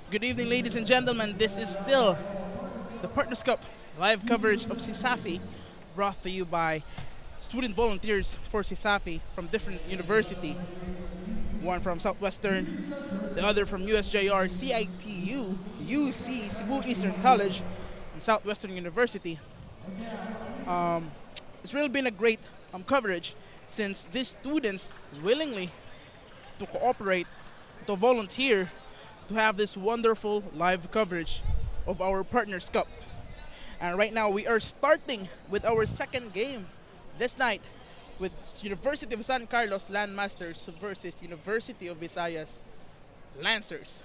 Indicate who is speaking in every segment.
Speaker 1: Good evening, ladies and gentlemen. This is still the Partners Cup live coverage of CESAFI, brought to you by student volunteers for CESAFI from different university. One from Southwestern, the other from USJR, CITU, UC, Cebu Eastern College, and Southwestern University. It's really been a great coverage since these students willingly to cooperate, to volunteer, to have this wonderful live coverage of our Partners Cup. And right now we are starting with our second game this night with University of San Carlos Landmasters versus University of Visayas Lancers.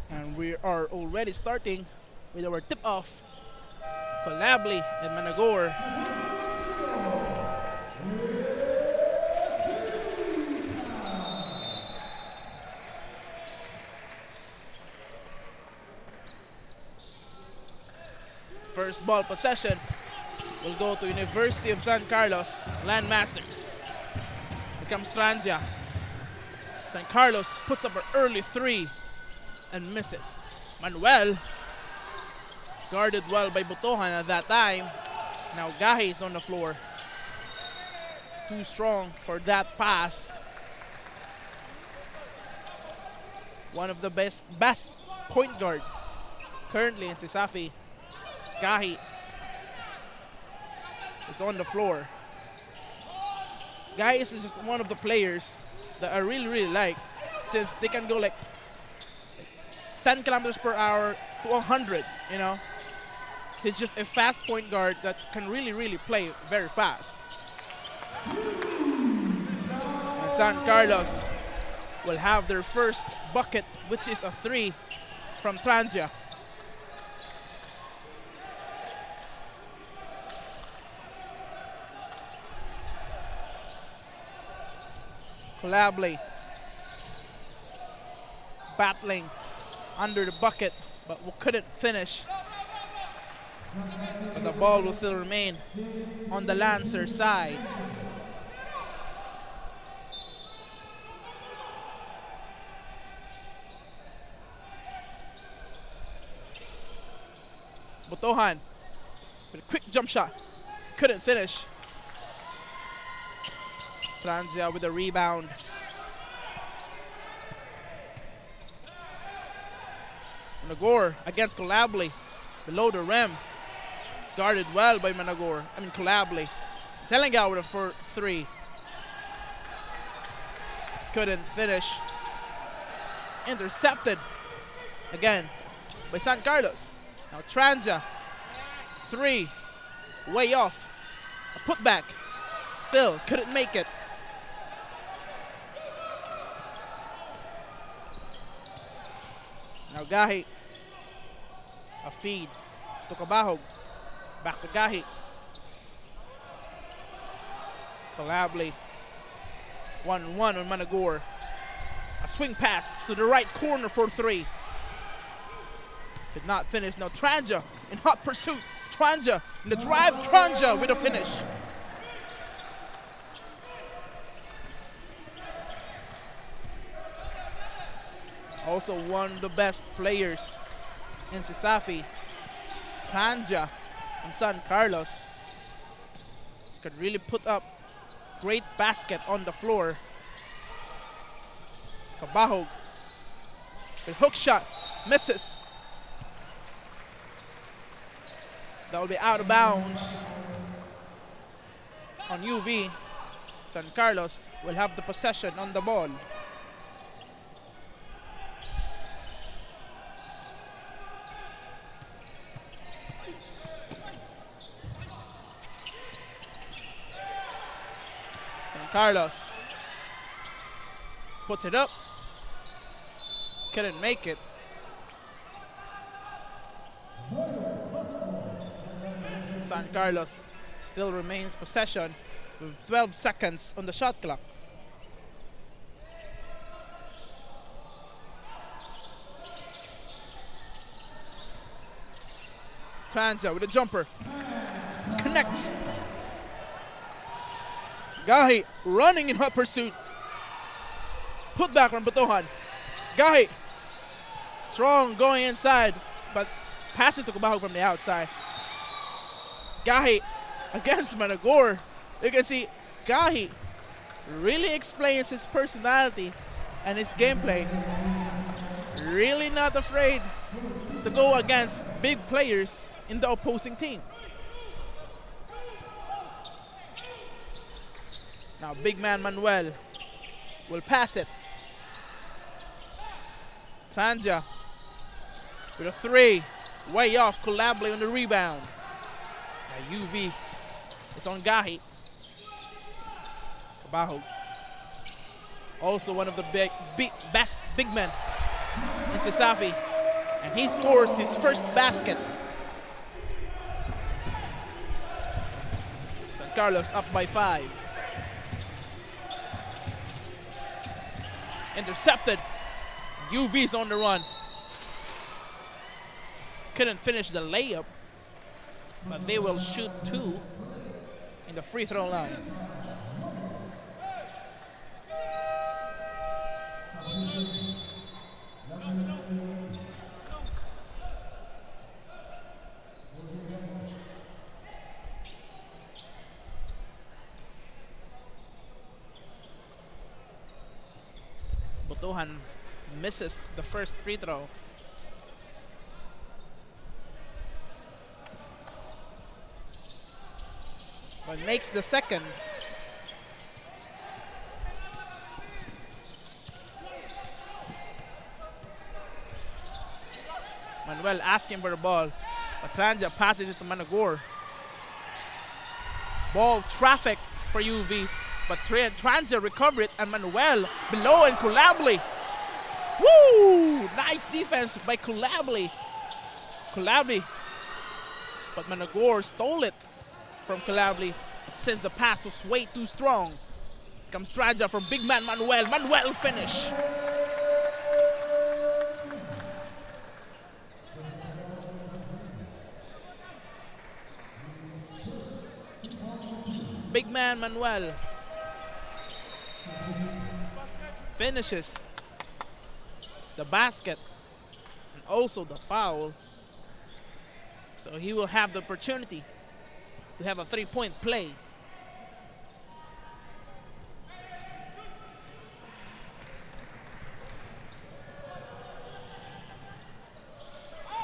Speaker 1: And we are already starting with our tip-off. Colabli and Managor. First ball possession will go to University of San Carlos Landmasters. Here comes Transia. San Carlos puts up an early three and misses. Manuel, guarded well by Butohan at that time. Now Gahi is on the floor. Too strong for that pass. One of the best point guard currently in CESAFI. Gahi is on the floor. Gahi is just one of the players that I really like, since they can go like 10 kilometers per hour to 100, you know. He's just a fast point guard that can really play very fast. And San Carlos will have their first bucket, which is a three from Transia. Colabli battling under the bucket, but we couldn't finish. But the ball will still remain on the Lancer side. Butohan with a quick jump shot. Couldn't finish. Transia with a rebound. Managor against Colabli. Below the rim. Guarded well by Colabli. Telengao with a three. Couldn't finish. Intercepted again by San Carlos. Now Transia. Three. Way off. A putback. Still couldn't make it. Now Gahi. A feed to Cabahog. Back to Gahi. Colabli. 1-1 on Managor. A swing pass to the right corner for three. Did not finish. Now Transia in hot pursuit. Transia in the drive. Transia with a finish. Also one of the best players in CESAFI. Tanja and San Carlos could really put up great basket on the floor. Cabahog with hook shot, misses. That will be out of bounds on UV. San Carlos will have the possession on the ball. San Carlos puts it up. Couldn't make it. San Carlos still remains possession with 12 seconds on the shot clock. Tanja with a jumper. Connects. Gahi running in hot pursuit. Put back on Batuhan. Gahi strong going inside, but passes to Cabahog from the outside. Gahi against Managor. You can see Gahi really explains his personality and his gameplay. Really not afraid to go against big players in the opposing team. Now big man Manuel will pass it. Tanja with a three. Way off, Collably on the rebound. Now UV is on Gahi. Cabahog, also one of the best big men in CESAFI, and he scores his first basket. San Carlos up by 5. Intercepted. UV's on the run. Couldn't finish the layup, but they will shoot 2 in the free throw line. Butuhan misses the first free throw. But makes the second. Manuel asking for the ball, but Tanja passes it to Managor. Ball traffic for UV, but Tanja recovered it, and Manuel below and Collably. Woo! Nice defense by Collably. But Managor stole it from Collably since the pass was way too strong. Comes Tanja from big man Manuel. Manuel finish. Big man Manuel finishes the basket and also the foul. So he will have the opportunity to have a three-point play.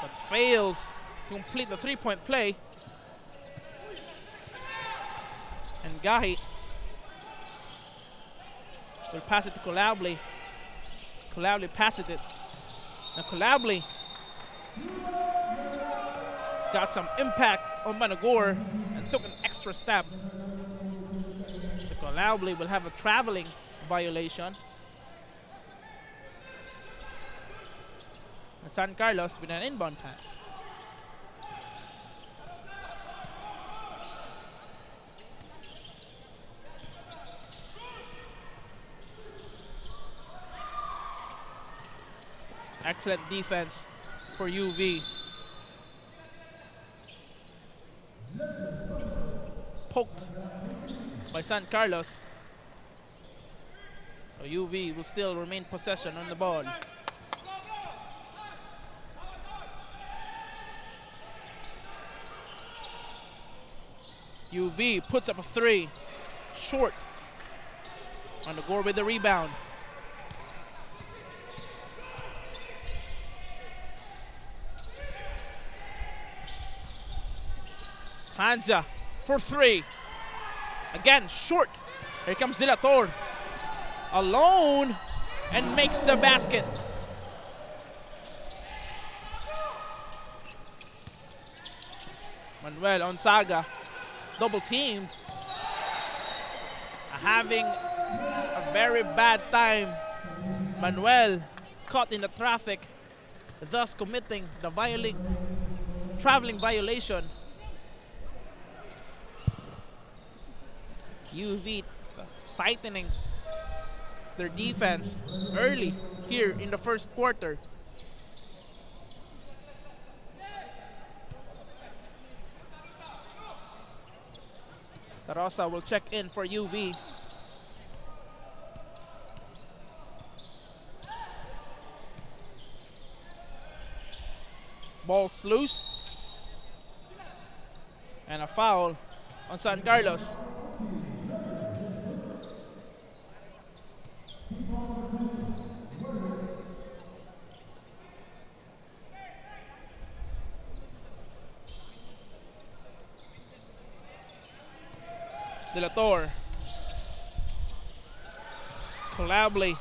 Speaker 1: But fails to complete the three-point play. And Gahi will pass it to Collably. Collably passes it. Now Collably got some impact on Managor and took an extra step. So Collably will have a traveling violation. And San Carlos with an inbound pass. Excellent defense for UV. Poked by San Carlos. So UV will still remain possession on the ball. UV puts up a three. Short. Managor with the rebound. Hansa for three. Again, short. Here comes De La Torre. Alone and makes the basket. Manuel Onzaga, double teamed. Having a very bad time. Manuel caught in the traffic, thus committing the traveling violation. UV tightening their defense early here in the first quarter. Tarosa will check in for UV. Ball's loose. And a foul on San Carlos. De La Torre. Colably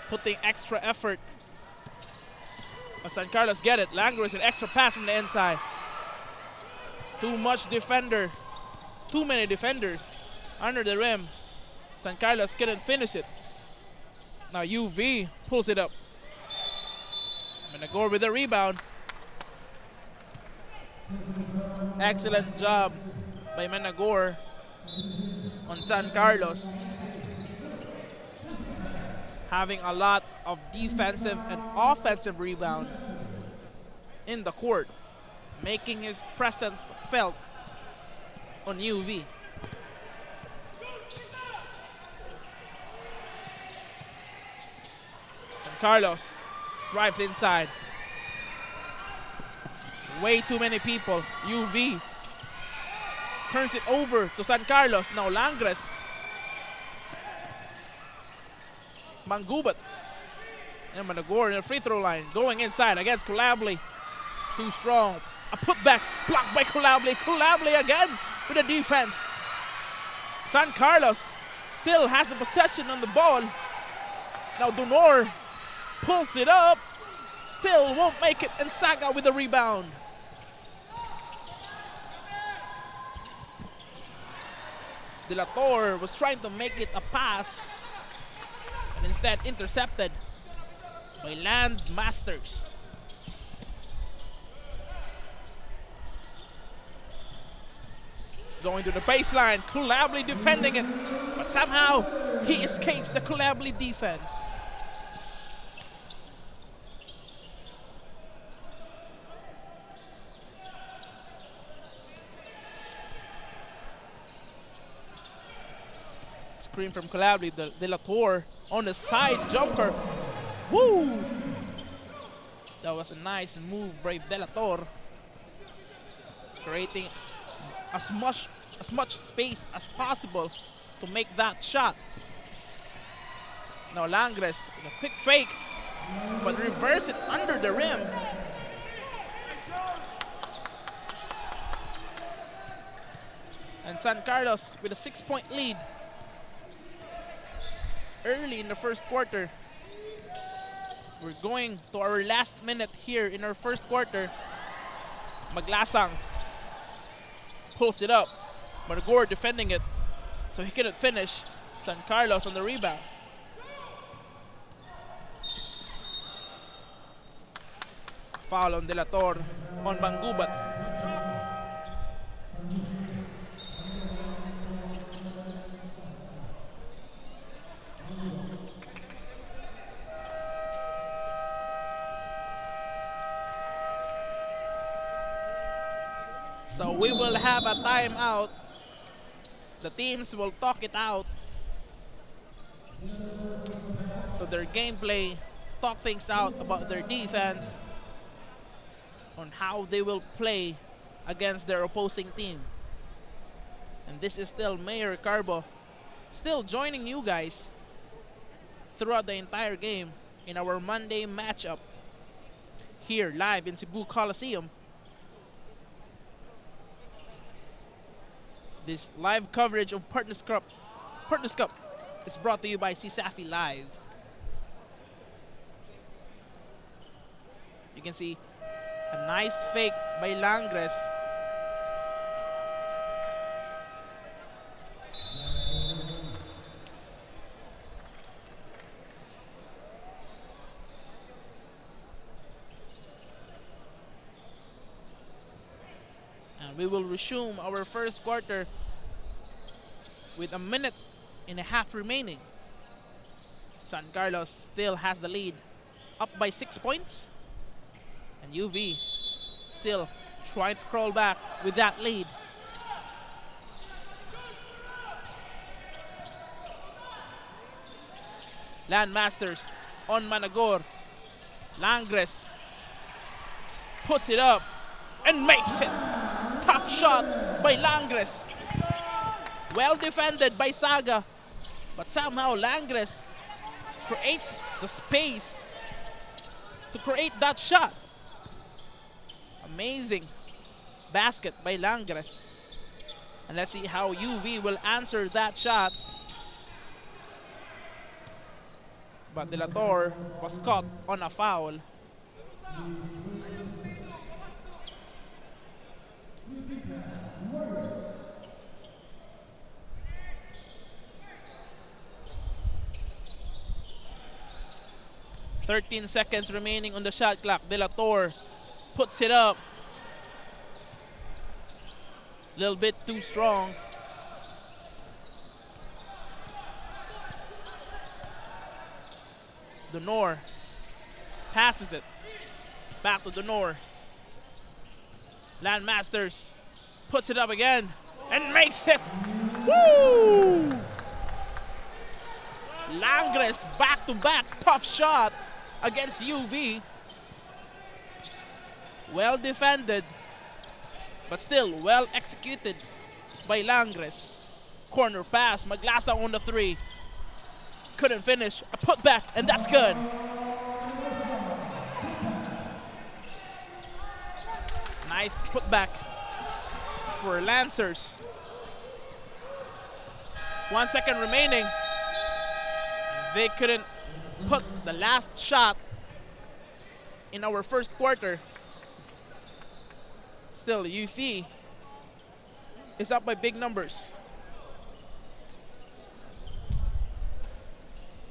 Speaker 1: putting extra effort. San Carlos get it. Langris an extra pass from the inside. Too much defender. Too many defenders under the rim. San Carlos couldn't finish it. Now UV pulls it up. Managor with the rebound. Excellent job by Managor on San Carlos. Having a lot of defensive and offensive rebound in the court, making his presence felt on UV. San Carlos drives inside. Way too many people. UV turns it over to San Carlos. Now Langres. Mangubat. And Managor in the free throw line. Going inside against Colably. Too strong. A putback blocked by Colably. Colably again with the defense. San Carlos still has the possession on the ball. Now Donor pulls it up. Still won't make it. And Saga with the rebound. De La Torre was trying to make it a pass, and instead intercepted by Land Masters. Going to the baseline, Colably defending it, but somehow he escapes the Colably defense. Screen from Colably, De La Torre on the side jumper. Woo! That was a nice move by De La Torre, creating as much space as possible to make that shot. Now Langres, a quick fake, but reverse it under the rim. And San Carlos with a 6-point lead early in the first quarter. We're going to our last minute here in our first quarter. Maglasang pulls it up. Managor defending it, so he couldn't finish. San Carlos on the rebound. Foul on De La Torre on Mangubat. So we will have a timeout. The teams will talk it out to their gameplay, talk things out about their defense, on how they will play against their opposing team. And this is still Mayor Carbo, still joining you guys throughout the entire game in our Monday matchup here live in Cebu Coliseum. This live coverage of Partners Cup is brought to you by CESAFI Live. You can see a nice fake by Langres. And we will resume our first quarter with a minute and a half remaining. San Carlos still has the lead, up by 6 points. And UV still trying to crawl back with that lead. Landmasters on Managor. Langres puts it up and makes it. Tough shot by Langres. Well defended by Saga. But somehow Langres creates the space to create that shot. Amazing basket by Langres. And let's see how UV will answer that shot. But De La Torre was caught on a foul. "13 seconds remaining on the shot clock. De La Torre puts it up. Little bit too strong. Donor passes it back to Donor. Landmasters puts it up again and makes it. Woo! Langres back-to-back tough shot against UV. Well defended, but still well executed by Langres. Corner pass, Maglasa on the three. Couldn't finish, a putback, and that's good. Nice putback for Lancers. 1 second remaining. They couldn't put the last shot in our first quarter. Still, UC is up by big numbers.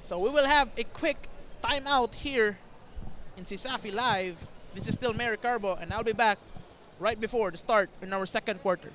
Speaker 1: So we will have a quick timeout here in CESAFI Live. This is still Mary Carbo, and I'll be back right before the start in our second quarter.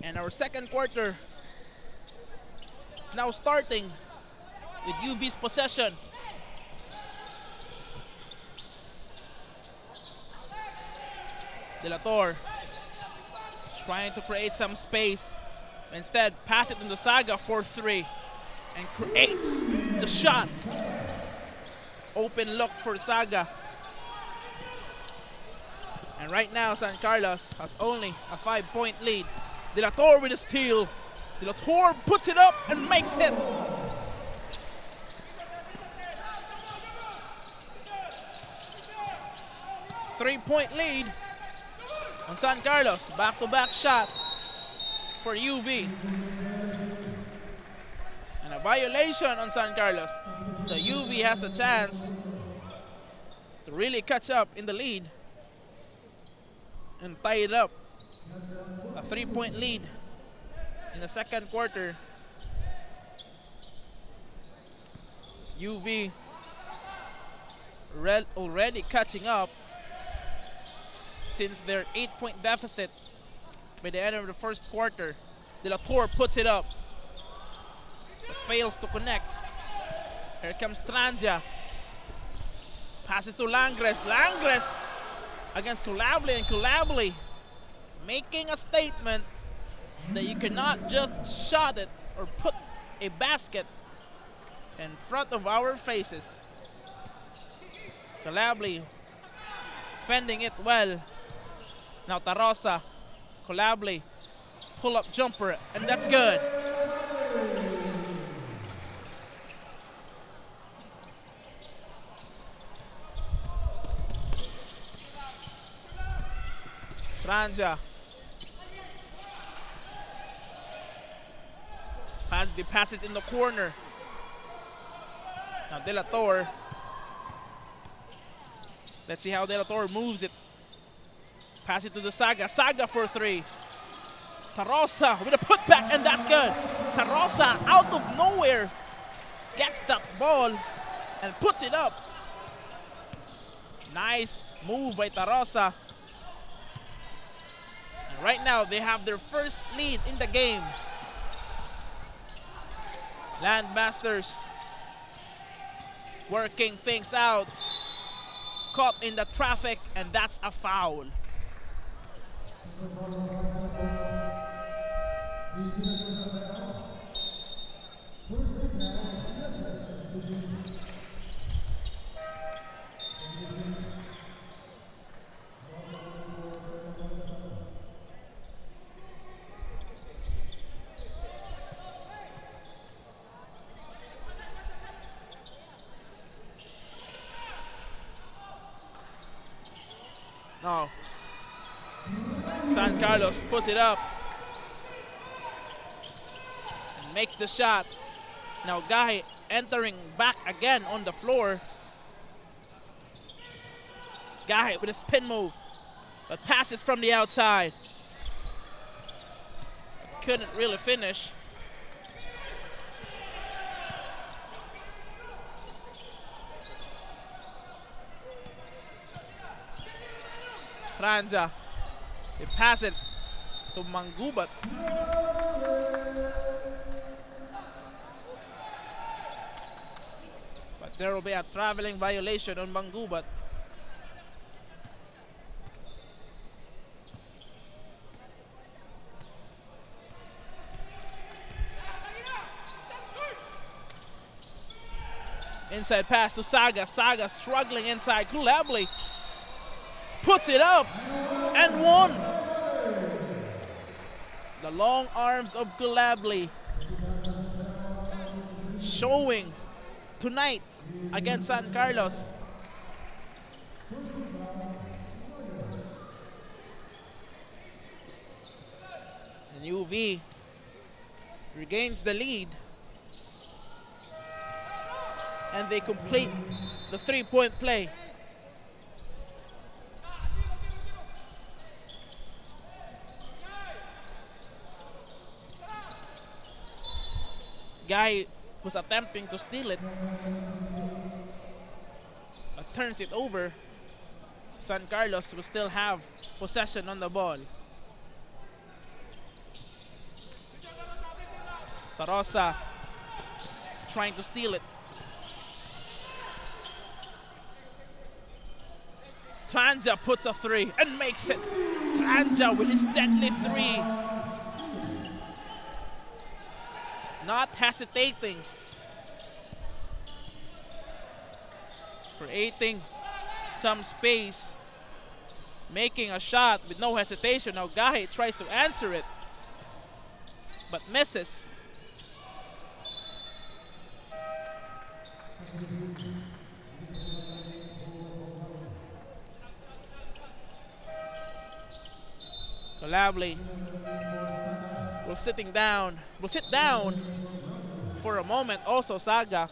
Speaker 1: And our second quarter is now starting with UV's possession. De La Torre trying to create some space. Instead, pass it into Saga for three and creates the shot. Open look for Saga. And right now, San Carlos has only a 5-point lead. De La Torre with a steal. De La Torre puts it up and makes it. Three-point lead on San Carlos. Back-to-back shot for UV. And a violation on San Carlos. So UV has the chance to really catch up in the lead and tie it up. A 3-point lead in the second quarter. UV already catching up since their 8-point deficit by the end of the first quarter. De La Torre puts it up, but fails to connect. Here comes Transia. Passes to Langres. Langres against Culabli, and Culabli making a statement that you cannot just shot it or put a basket in front of our faces. Culabli fending it well. Now Tarosa, Culabli, pull-up jumper, and that's good. Franja. They pass it in the corner. Now De La Torre. Let's see how De La Torre moves it. Pass it to the Saga. Saga for three. Tarosa with a putback, and that's good. Tarosa out of nowhere gets that ball and puts it up. Nice move by Tarosa. And right now they have their first lead in the game. Landmasters working things out. Caught in the traffic, and that's a foul. No. San Carlos puts it up and makes the shot. Now Guy entering back again on the floor. Guy with a spin move, but passes from the outside. Couldn't really finish. Franza, they pass it to Mangubat. But there will be a traveling violation on Mangubat. Inside pass to Saga. Saga struggling inside. Kulabli puts it up and won. The long arms of Kulabli showing tonight against San Carlos. And UV regains the lead, and they complete the three-point play. Guy was attempting to steal it, but turns it over. San Carlos will still have possession on the ball. Tarosa trying to steal it. Tranza puts a three and makes it. Tranza with his deadly three. Not hesitating. Creating some space. Making a shot with no hesitation. Now Gahi tries to answer it. but misses. Calabli will sit down for a moment. Also Saga.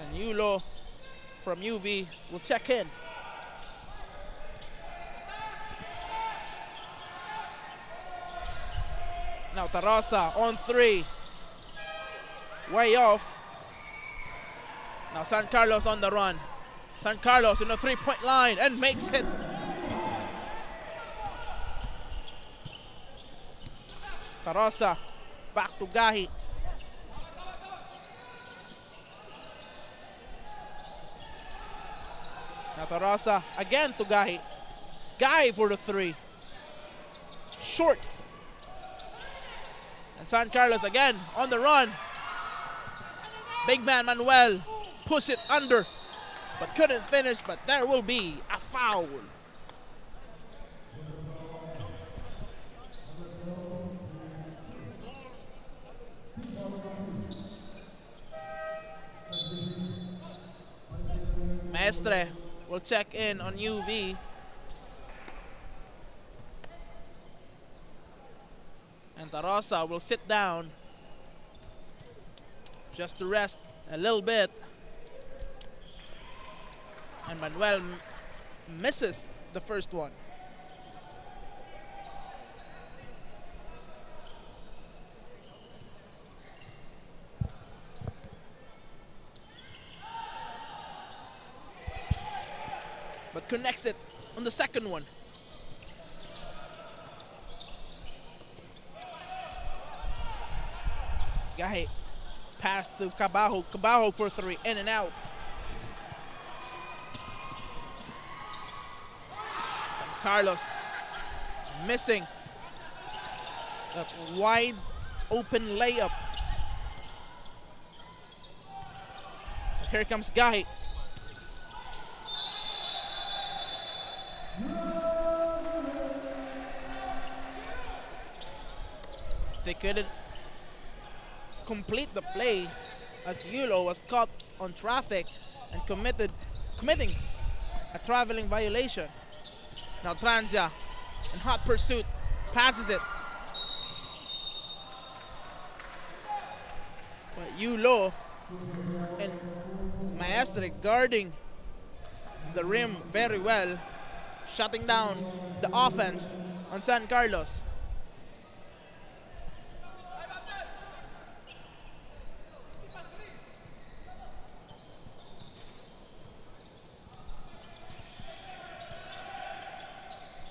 Speaker 1: And Yulo from UV will check in. Now Tarasa on 3. Way off. Now San Carlos on the run. San Carlos in the 3-point line and makes it. Tarasa back to Gahi. Now Tarasa again to Gahi. Gahi for the 3. Short. And San Carlos again on the run. Big man Manuel push it under, but couldn't finish, but there will be a foul. Maestre will check in on UV. And Tarosa will sit down just to rest a little bit. And Manuel misses the first one. But connects it on the second one. Gahi pass to Cabajo. Cabajo for 3, in and out. San Carlos missing that wide open layup. Here comes Gahi. They couldn't complete the play as Yulo was caught on traffic and committing a traveling violation. Now Transia in hot pursuit passes it. But Yulo and Maestre guarding the rim very well, shutting down the offense on San Carlos.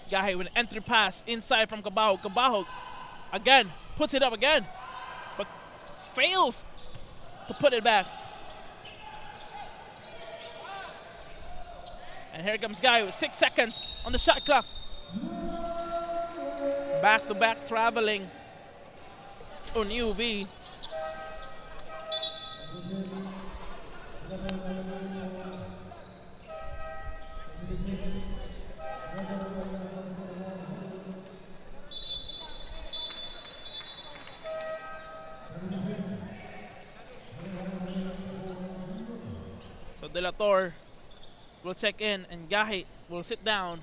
Speaker 1: Gahi with an entry pass inside from Cabajo. Cabajo again puts it up again, but fails to put it back. And here comes Gahi with 6 seconds on the shot clock. Back-to-back traveling on UV. So De La Torre will check in and Gahi will sit down.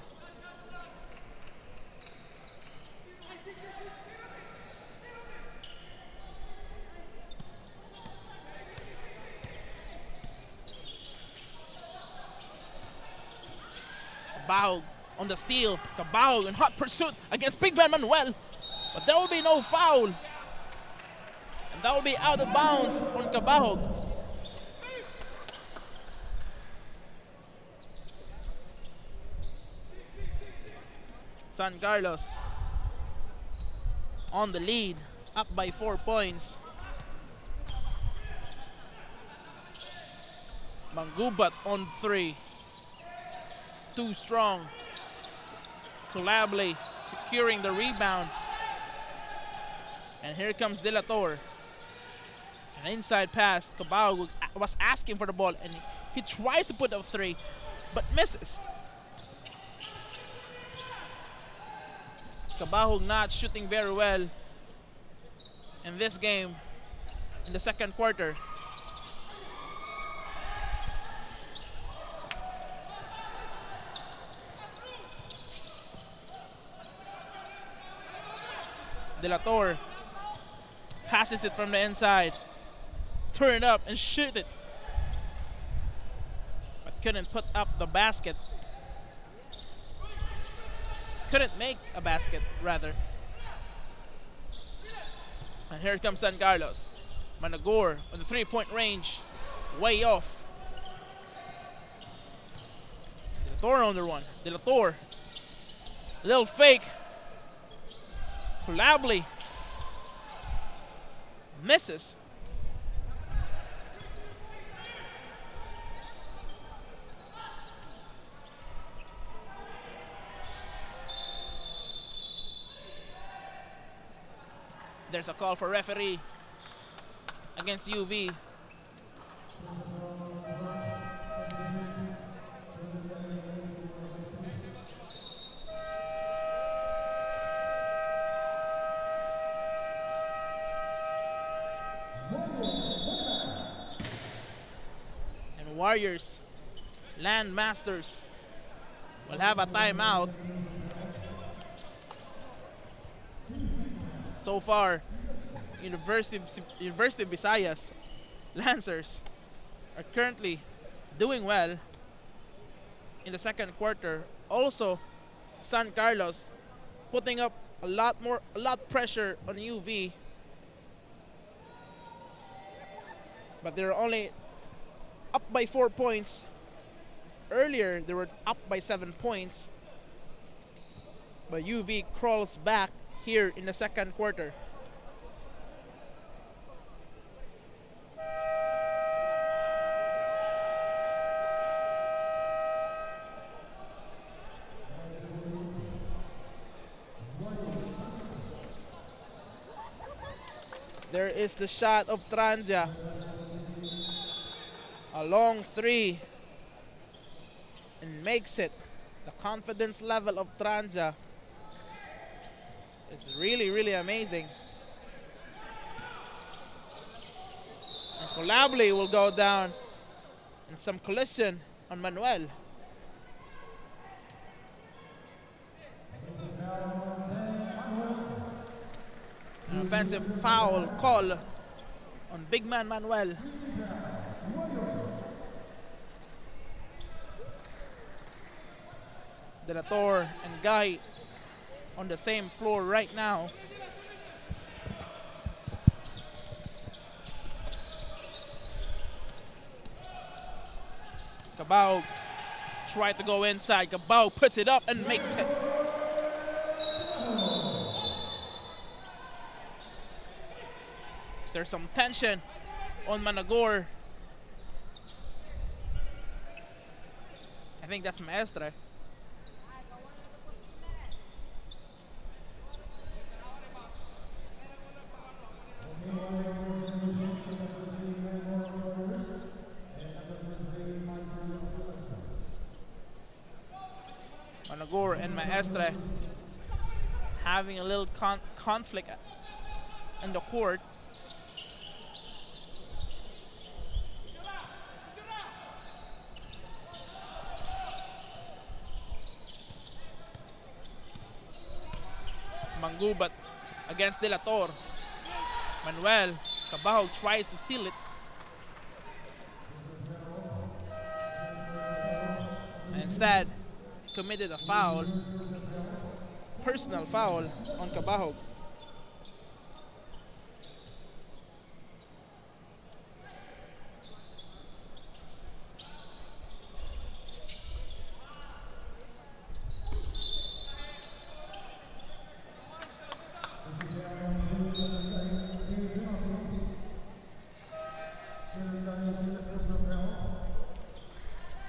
Speaker 1: Cabajo on the steal. Cabajo in hot pursuit against Big Man Manuel. But there will be no foul. And that will be out of bounds on Cabajo. San Carlos on the lead, up by 4 points. Mangubat on 3. Too strong. Tulable securing the rebound. And here comes De La Torre. An inside pass. Cabajo was asking for the ball and he tries to put up 3, but misses. Cabahog not shooting very well in this game in the second quarter. De La Torre passes it from the inside. Turn it up and shoot it. But couldn't put up the basket. Couldn't make a basket, rather. And here comes San Carlos. Managor on the three-point range. Way off. De La Torre on the one. De La Torre. Little fake. Collably. Misses. There's a call for referee against UV. And Warriors, Landmasters, will have a timeout. So far, University of Visayas Lancers are currently doing well in the second quarter. Also, San Carlos putting up a lot pressure on UV, but they're only up by 4 points. Earlier, they were up by 7 points, but UV crawls back here in the second quarter. There is the shot of Tranja. A long three. And makes it. The confidence level of Tranja is really, really amazing. And Colabli will go down in some collision on Manuel. An offensive foul call on big man Manuel. De La Torre and Guy on the same floor right now. Cabao tried to go inside. Cabao puts it up and makes it. There's some tension on Managor. I think that's Maestre. Managor and Maestre having a little conflict in the court. Mangubat against De La Torre. Manuel Cabahog tries to steal it. Instead, committed a foul, personal foul on Cabahog.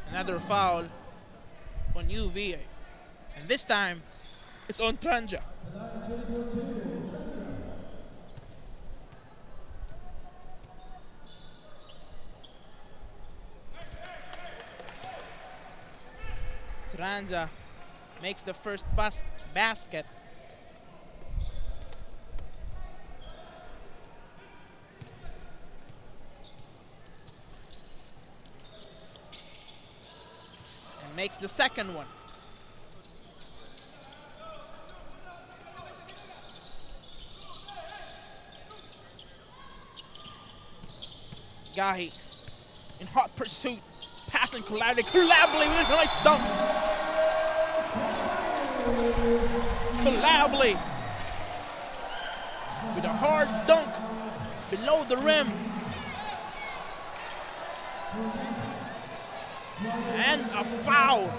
Speaker 1: Another foul on UV, and this time it's on Tranja. Tranja makes the first basket Makes the second one. Gahi in hot pursuit. Passing Collably. Collably with a nice dunk. Collably with a hard dunk below the rim. And a foul.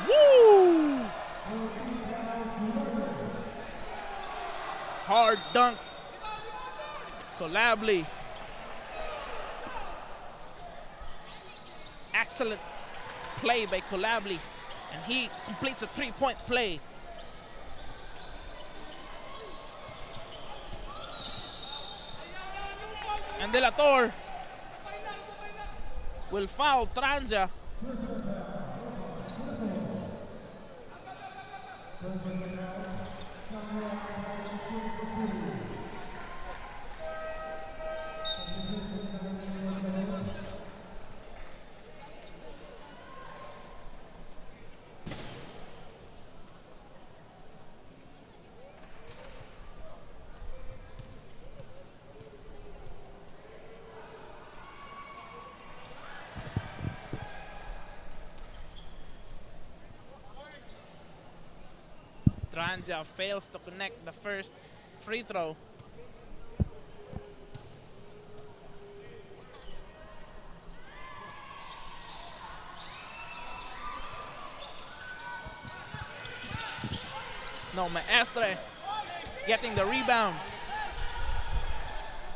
Speaker 1: Woo! Hard dunk. Collably. Excellent play by Collably. And he completes a three-point play. And De La Torre will foul Tranja. Tranja fails to connect the first free throw. No, Maestre getting the rebound.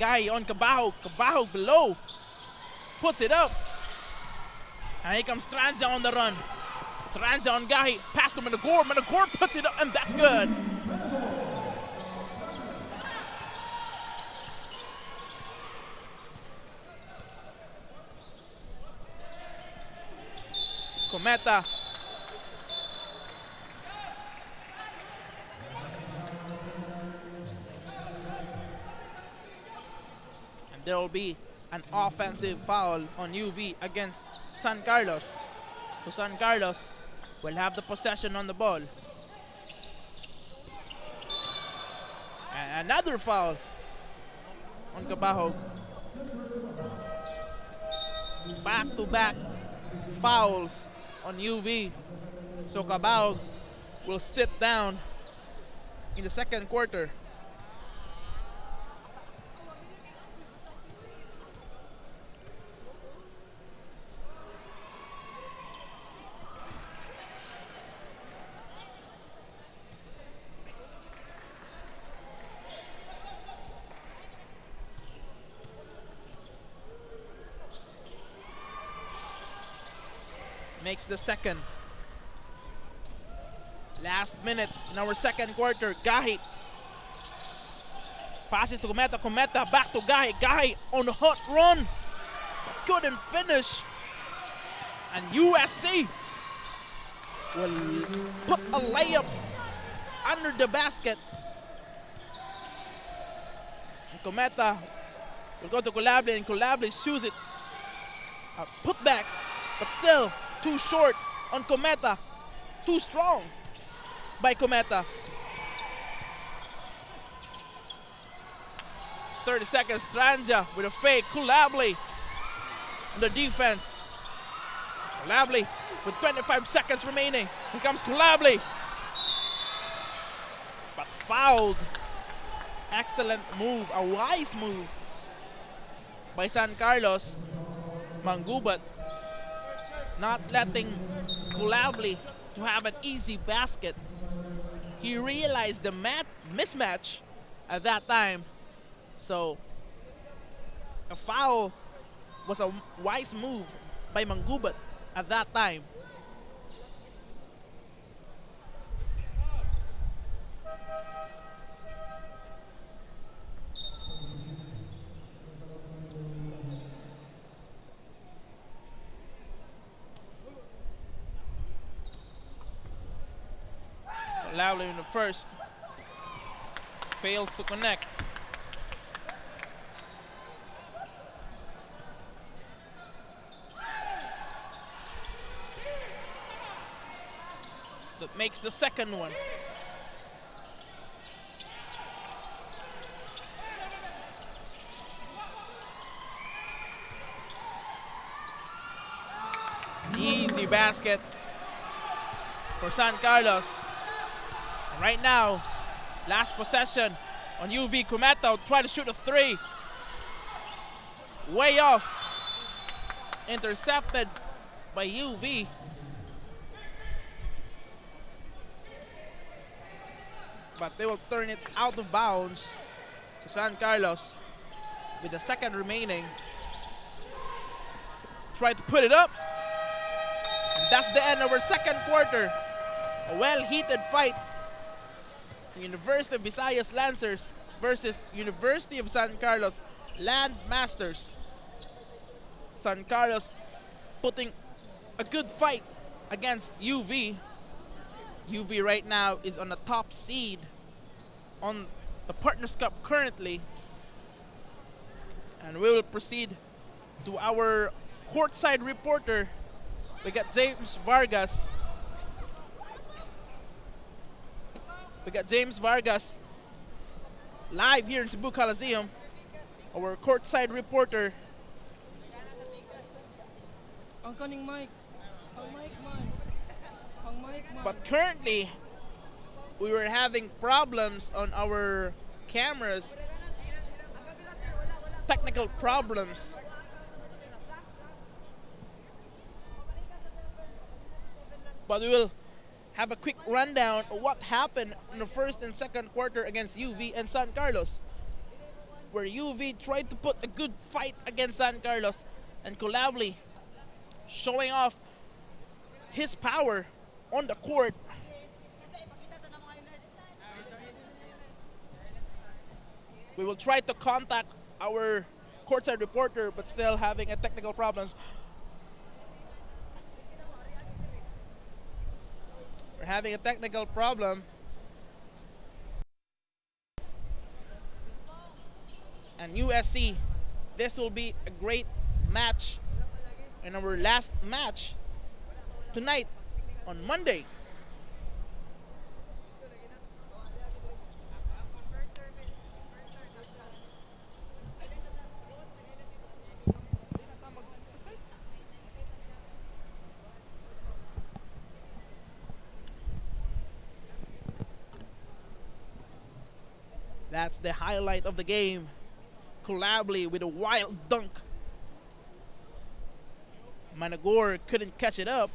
Speaker 1: Guy on Cabajo. Cabajo below. Puts it up. And here comes Tranja on the run. Tranja on Gahi, pass to Managor. Managor puts it up, and that's good. Cometa. And there will be an offensive foul on UV against San Carlos. So San Carlos will have the possession on the ball. And another foul on Cabajo. Back-to-back fouls on UV. So Cabajo will sit down in the second quarter. Makes the second. Last minute in our second quarter. Gahi passes to Cometa. Cometa back to Gahi. Gahi on a hot run. Couldn't finish. And USC will put a layup under the basket. And Cometa will go to Collably, and Collably shoots it. Put back, but still too short on Cometa. Too strong by Cometa. 30 seconds, Tranja with a fake. Collably on the defense. Collably with 25 seconds remaining. Here comes Collably. But fouled. Excellent move, a wise move by San Carlos. Mangubat not letting Collably to have an easy basket. He realized the mismatch at that time. So a foul was a wise move by Mangubat at that time. Lowry in the first fails to connect. that makes the second one. Easy basket for San Carlos. And right now, last possession on UV. Kumato try to shoot a three. Way off. Intercepted by UV. But they will turn it out of bounds. So San Carlos, with the second remaining, try to put it up. And that's the end of our second quarter. A well-heated fight. University of Visayas Lancers versus University of San Carlos Landmasters. San Carlos putting a good fight against UV. UV right now is on the top seed on the Partners Cup currently. And we will proceed to our courtside reporter. We got James Vargas. Live here in Cebu Coliseum. Our courtside reporter. But currently, we were having problems on our cameras. Technical problems. But we will have a quick rundown of what happened in the first and second quarter against UV and San Carlos, where UV tried to put a good fight against San Carlos, and Colabli showing off his power on the court. We will try to contact our courtside reporter, but still having a technical problems. We're having a technical problem. And USC, this will be a great match in our last match tonight on Monday. That's the highlight of the game. Colabli with a wild dunk. Managor couldn't catch it up.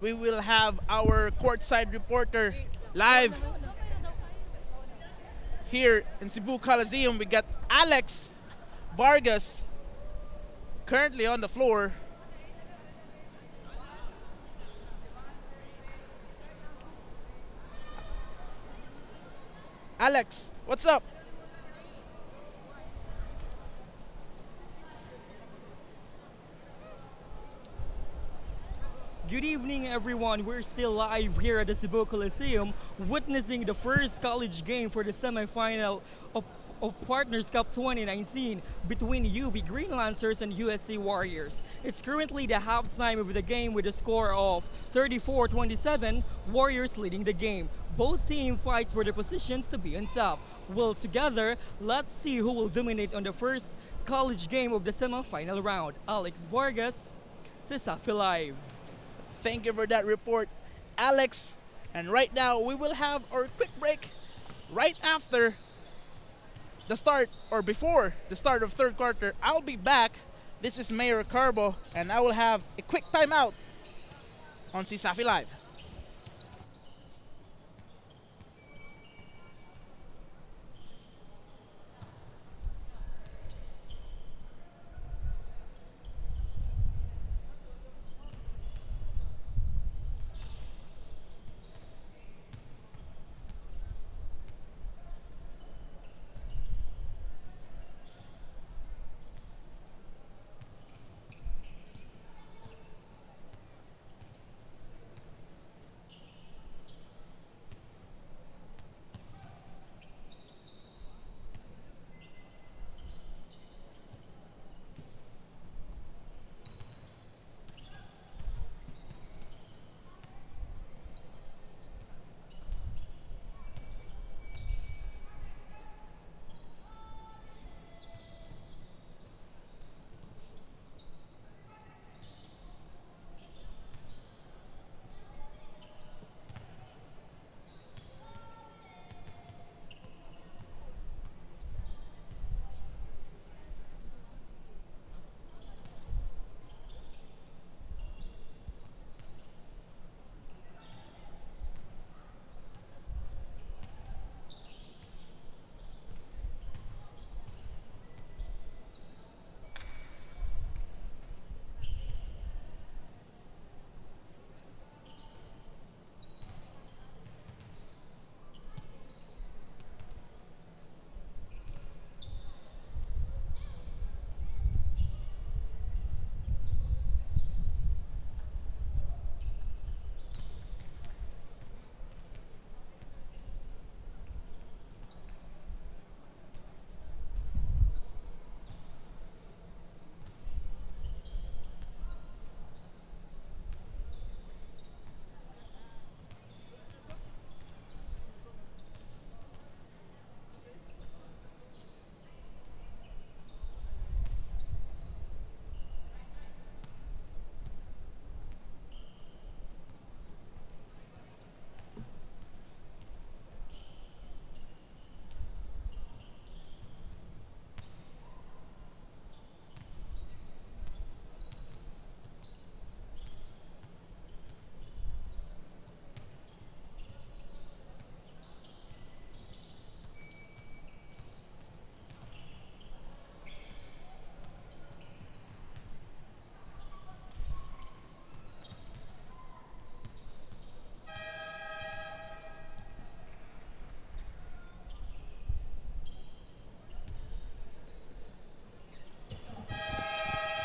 Speaker 1: We will have our courtside reporter live here in Cebu Coliseum. We got Alex Vargas currently on the floor. Alex, what's up?
Speaker 2: Good evening, everyone. We're still live here at the Cebu Coliseum, witnessing the first college game for the semifinal of Partners Cup 2019 between UV Green Lancers and USC Warriors. It's currently the halftime of the game with a score of 34-27, Warriors leading the game. Both teams fights for the positions to be on top. Well, together, let's see who will dominate on the first college game of the semifinal round. Alex Vargas, CESAFI Live.
Speaker 1: Thank you for that report, Alex. And right now, we will have our quick break right after the start or before the start of third quarter. I'll be back. This is Mayor Carbo, and I will have a quick timeout on CESAFI Live.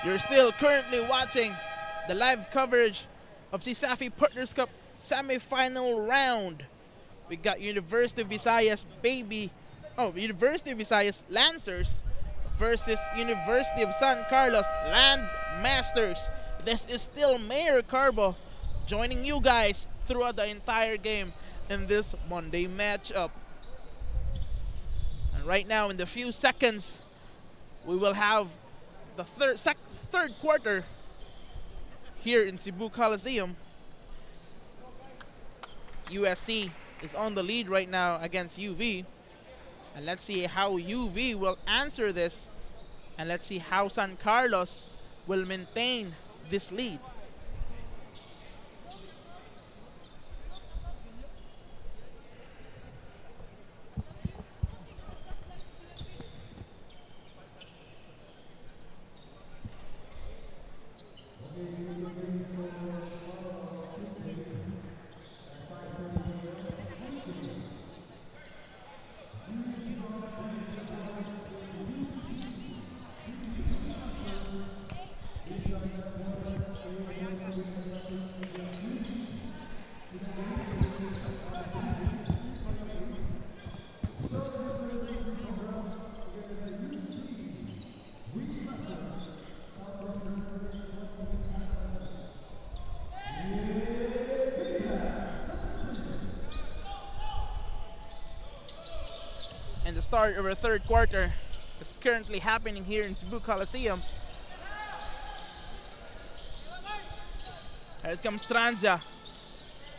Speaker 1: You're still currently watching the live coverage of CESAFI Partners Cup semifinal round. We got University of Visayas University of Visayas Lancers versus University of San Carlos Landmasters. This is still Mayor Carbo joining you guys throughout the entire game in this Monday matchup. And right now, in the few seconds, we will have the third quarter here in Cebu Coliseum. USC is on the lead right now against UV. And let's see how UV will answer this. And let's see how San Carlos will maintain this lead. start of our third quarter is currently happening here in Cebu Coliseum. Here comes Tranja,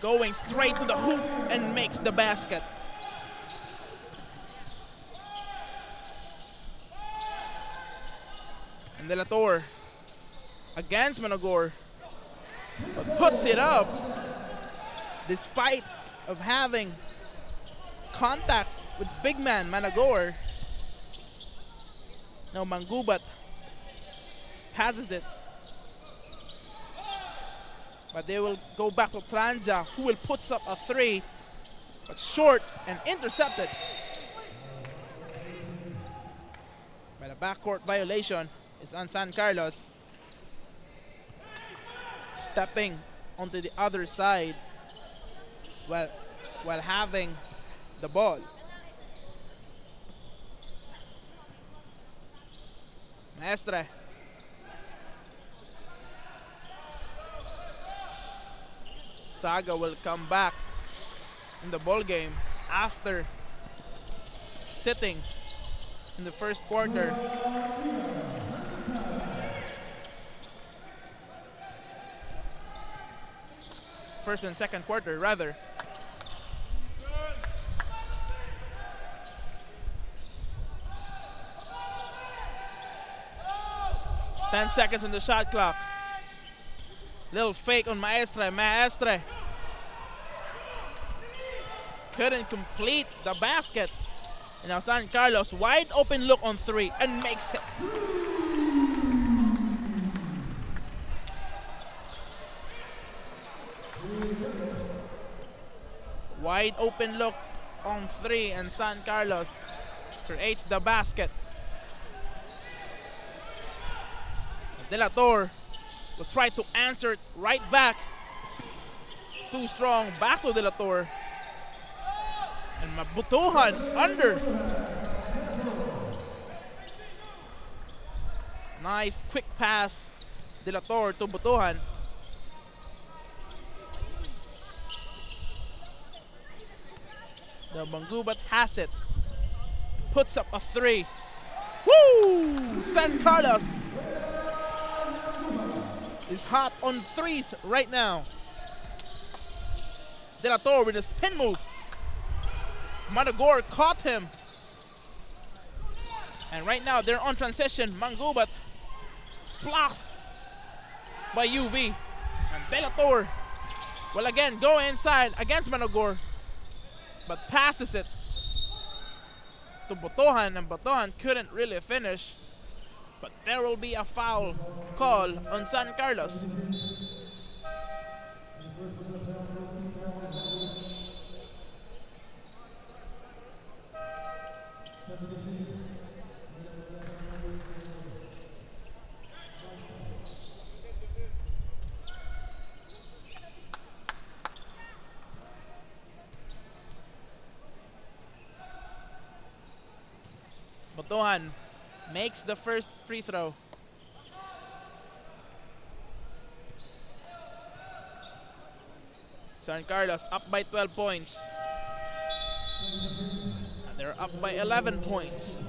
Speaker 1: going straight to the hoop and makes the basket. And De La Torre against Managor, but puts it up despite of having contact with big man Managor. Now Mangubat passes it, but they will go back to Tranja, who will put up a three, but short and intercepted by the backcourt violation. Is on San Carlos, stepping onto the other side while having the ball. Maestre. Saga will come back in the ball game after sitting in the first quarter. First and second quarter, rather. Ten seconds on the shot clock. Little fake on Maestre. Maestre couldn't complete the basket. And now San Carlos, wide open look on three and makes it. Wide open look on three, and San Carlos creates the basket. De La Torre will try to answer it right back. Too strong, back to De La Torre. And Mabutuhan under. Nice quick pass, De La Torre to Butuhan. The Mangubat has it. Puts up a three. Woo! San Carlos is hot on threes right now. De La Torre with a spin move. Managor caught him. And right now they're on transition. Mangubat blocked by UV. And De La Torre will again go inside against Managor, but passes it to Butuhan, and Butuhan couldn't really finish. But there will be a foul call on San Carlos. Butuhan makes the first free throw. San Carlos up by 12 points. And they're up by 11 points.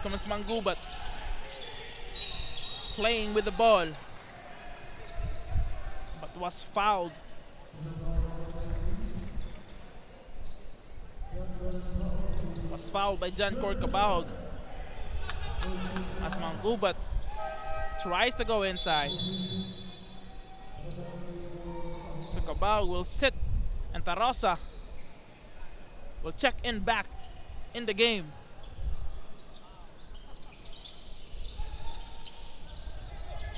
Speaker 1: Comes Mangubat playing with the ball, but was fouled. Was fouled by John Corcabao as Mangubat tries to go inside. So Cabao will sit, and Tarosa will check in back in the game.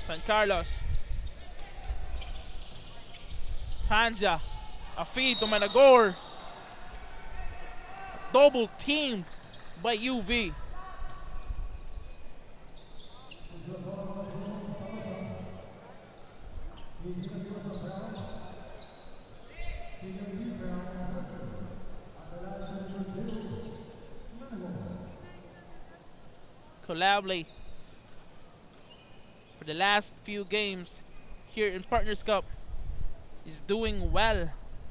Speaker 1: San Carlos. Tanja. A feed to Managor. Double teamed by UV. Collably, for the last few games here in Partners Cup, is doing well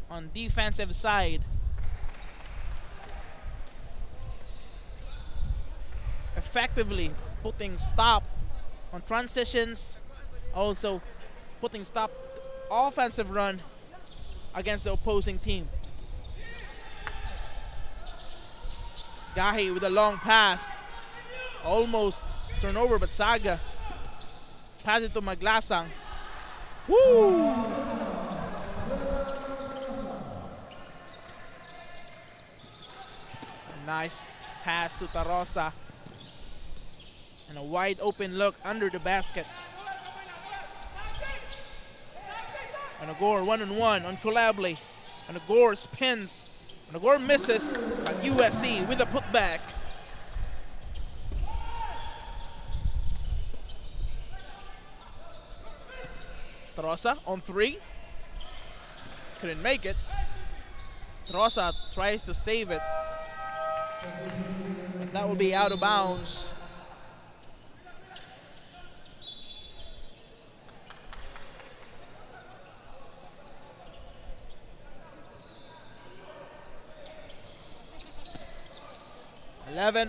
Speaker 1: on defensive side. Effectively putting stop on transitions, also putting stop offensive run against the opposing team. Gahi with a long pass, almost turnover, but Saga pass it to Maglasang. Woo! A nice pass to Tarosa. And a wide open look under the basket. And Agor 1-on-1 on Collably. And Agor spins. And Agor misses. But USC with a putback. Tarosa on 3. Couldn't make it. Tarosa tries to save it. But that will be out of bounds.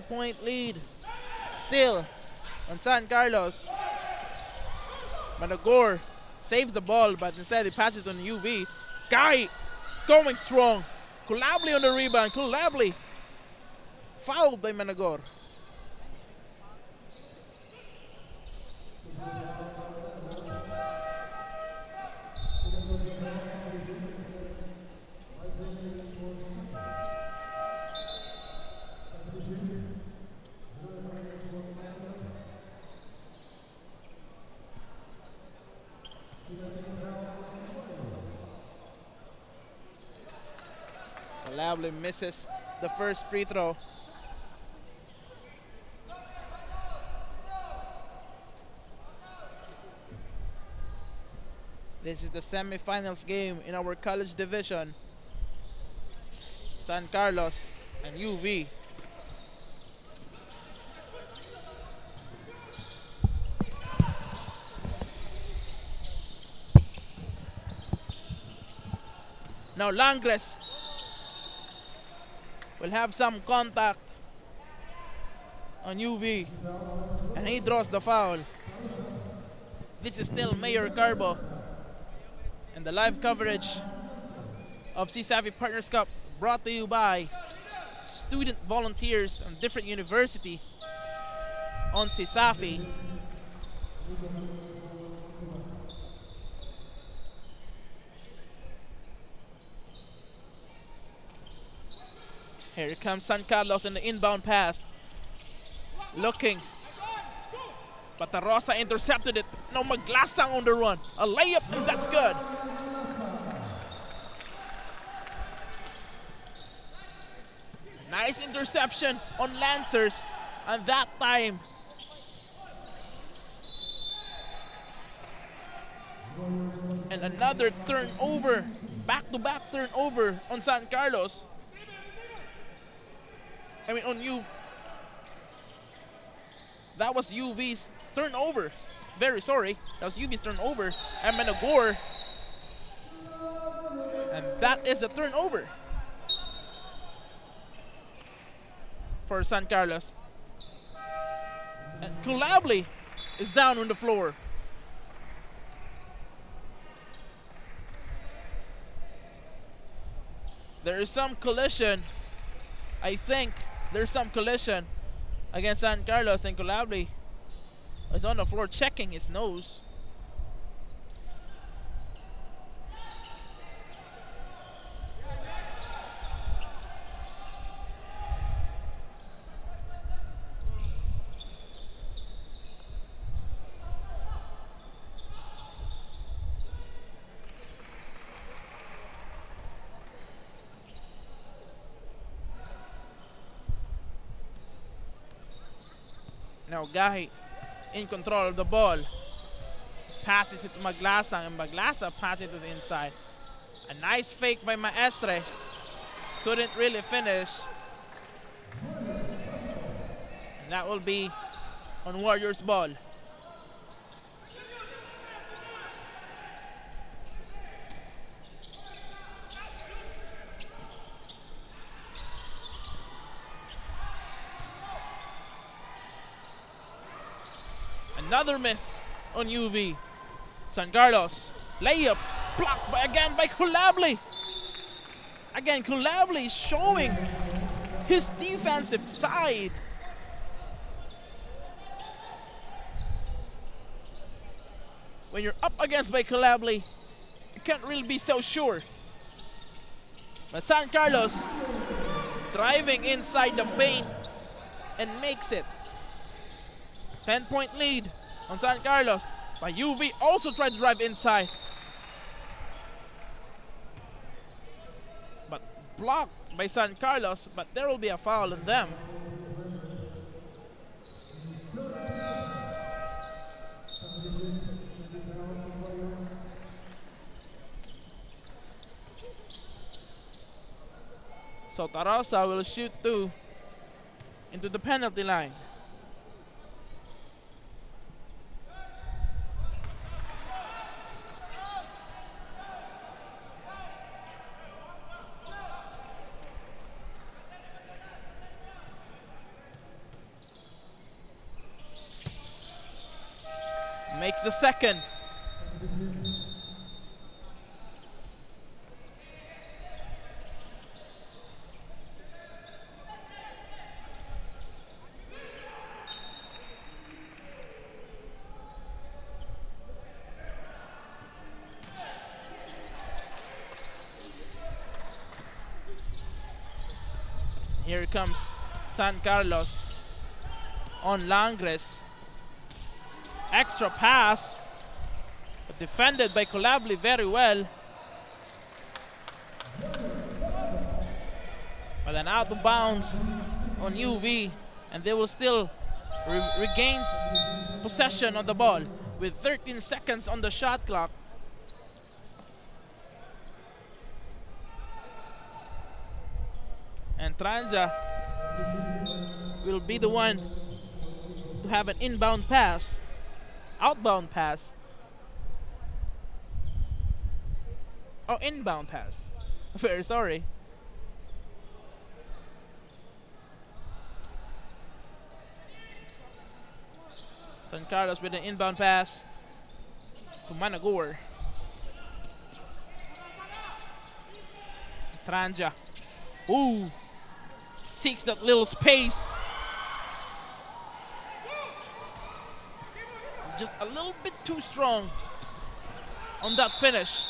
Speaker 1: Point lead still on San Carlos. Managor saves the ball, but instead he passes it on UV. Guy going strong. Collably on the rebound. Collably fouled by Managor. Collably misses the first free throw. This is the semifinals game in our college division. San Carlos and UV. Now Langres will have some contact on UV, and he draws the foul. This is still Mayor Carbo, and the live coverage of CESAFI Partners Cup brought to you by student volunteers on different university on CESAFI. Here comes San Carlos in the inbound pass. Looking. But Tarosa intercepted it. No, Maglasang on the run. A layup, and that's good. Nice interception on Lancers. And that time, and another turnover. Back-to-back turnover on San Carlos. I mean, on U. That was UV's turnover. Very sorry. That was UV's turnover. And Managor. And that is a turnover for San Carlos. And Collably is down on the floor. There is some collision. I think there's some collision against San Carlos, and Collably is on the floor checking his nose. Now Gahi in control of the ball. Passes it to Maglasang, and Maglasa passes it to the inside. A nice fake by Maestre. Couldn't really finish. And that will be on Warriors ball. Another miss on UV. San Carlos, layup, blocked again by Kulabli. Again, Kulabli showing his defensive side. When you're up against by Kulabli, you can't really be so sure. But San Carlos driving inside the paint and makes it. 10-point lead on San Carlos. But UV also tried to drive inside. But blocked by San Carlos, but there will be a foul on them. So Tarosa will shoot two into the penalty line. Makes the second. Here comes San Carlos on Langres. Extra pass, but defended by Colabli very well. But then out of bounds on UV, and they will still regain possession of the ball with 13 seconds on the shot clock. And Tranja will be the one to have an inbound pass. Outbound pass. Oh, inbound pass. Very sorry. San Carlos with an inbound pass to Managor. Tranja. Ooh. Seeks that little space. Just a little bit too strong on that finish.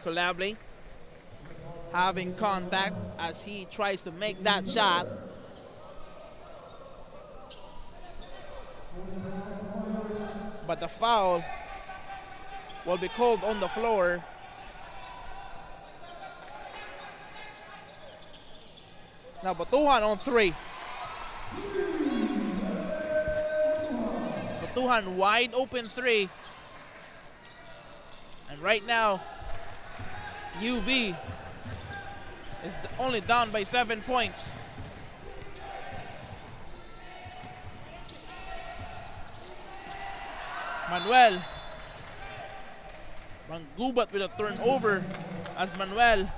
Speaker 1: Colabli having contact as he tries to make that shot. But the foul will be called on the floor. Now Batuhan on three. Batuhan wide open three. And right now, UV is only down by 7 points. Manuel. Manggubat with a turnover as Manuel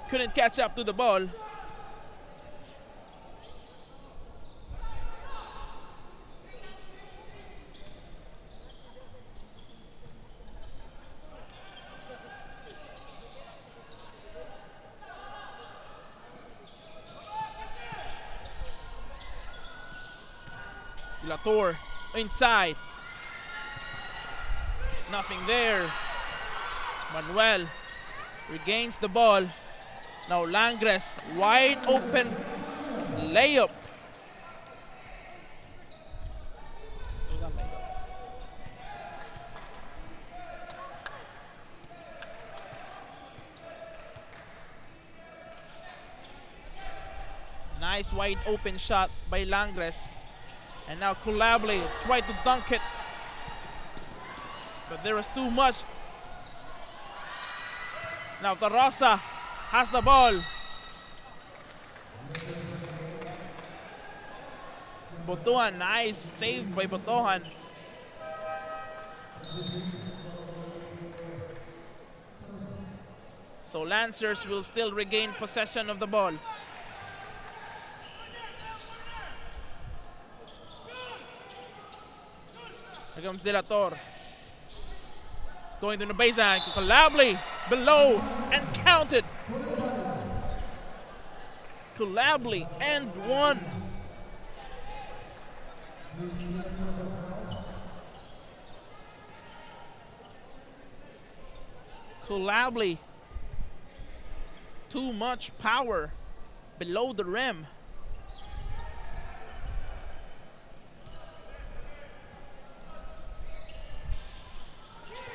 Speaker 1: couldn't catch up to the ball. Lator inside. Nothing there. Manuel regains the ball. Now Langres, wide open layup. Nice wide open shot by Langres. And now Kulabli tried to dunk it. But there was too much. Now Tarosa has the ball. Botohan, nice save by Botohan. So Lancers will still regain possession of the ball. Here comes De La Torre. Going to the baseline. Kulabli below and counted. Kulabli and one. Kulabli. Too much power below the rim.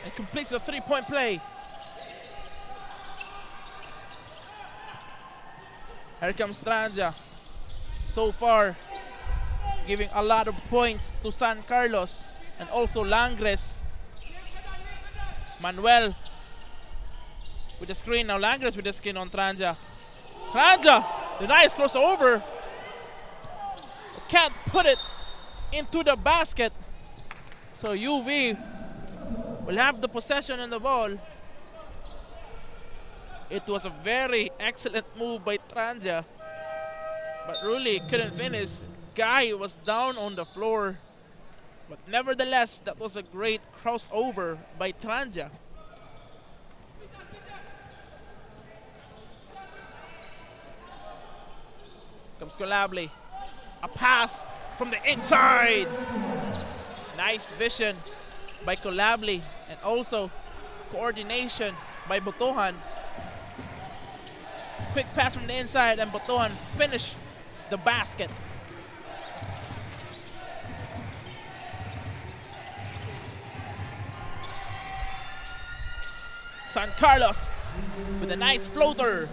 Speaker 1: And completes a three-point play. Here comes Tranja. So far, giving a lot of points to San Carlos and also Langres. Manuel with the screen. Now Langres with the screen on Tranja. Tranja, the nice crossover. Can't put it into the basket. So UV will have the possession on the ball. It was a very excellent move by Tranja, but really couldn't finish. Guy was down on the floor. But nevertheless, that was a great crossover by Tranja. Comes Kulabli. A pass from the inside. Nice vision by Kulabli and also coordination by Botohan. Quick pass from the inside and Botohan finished the basket. San Carlos with a nice floater.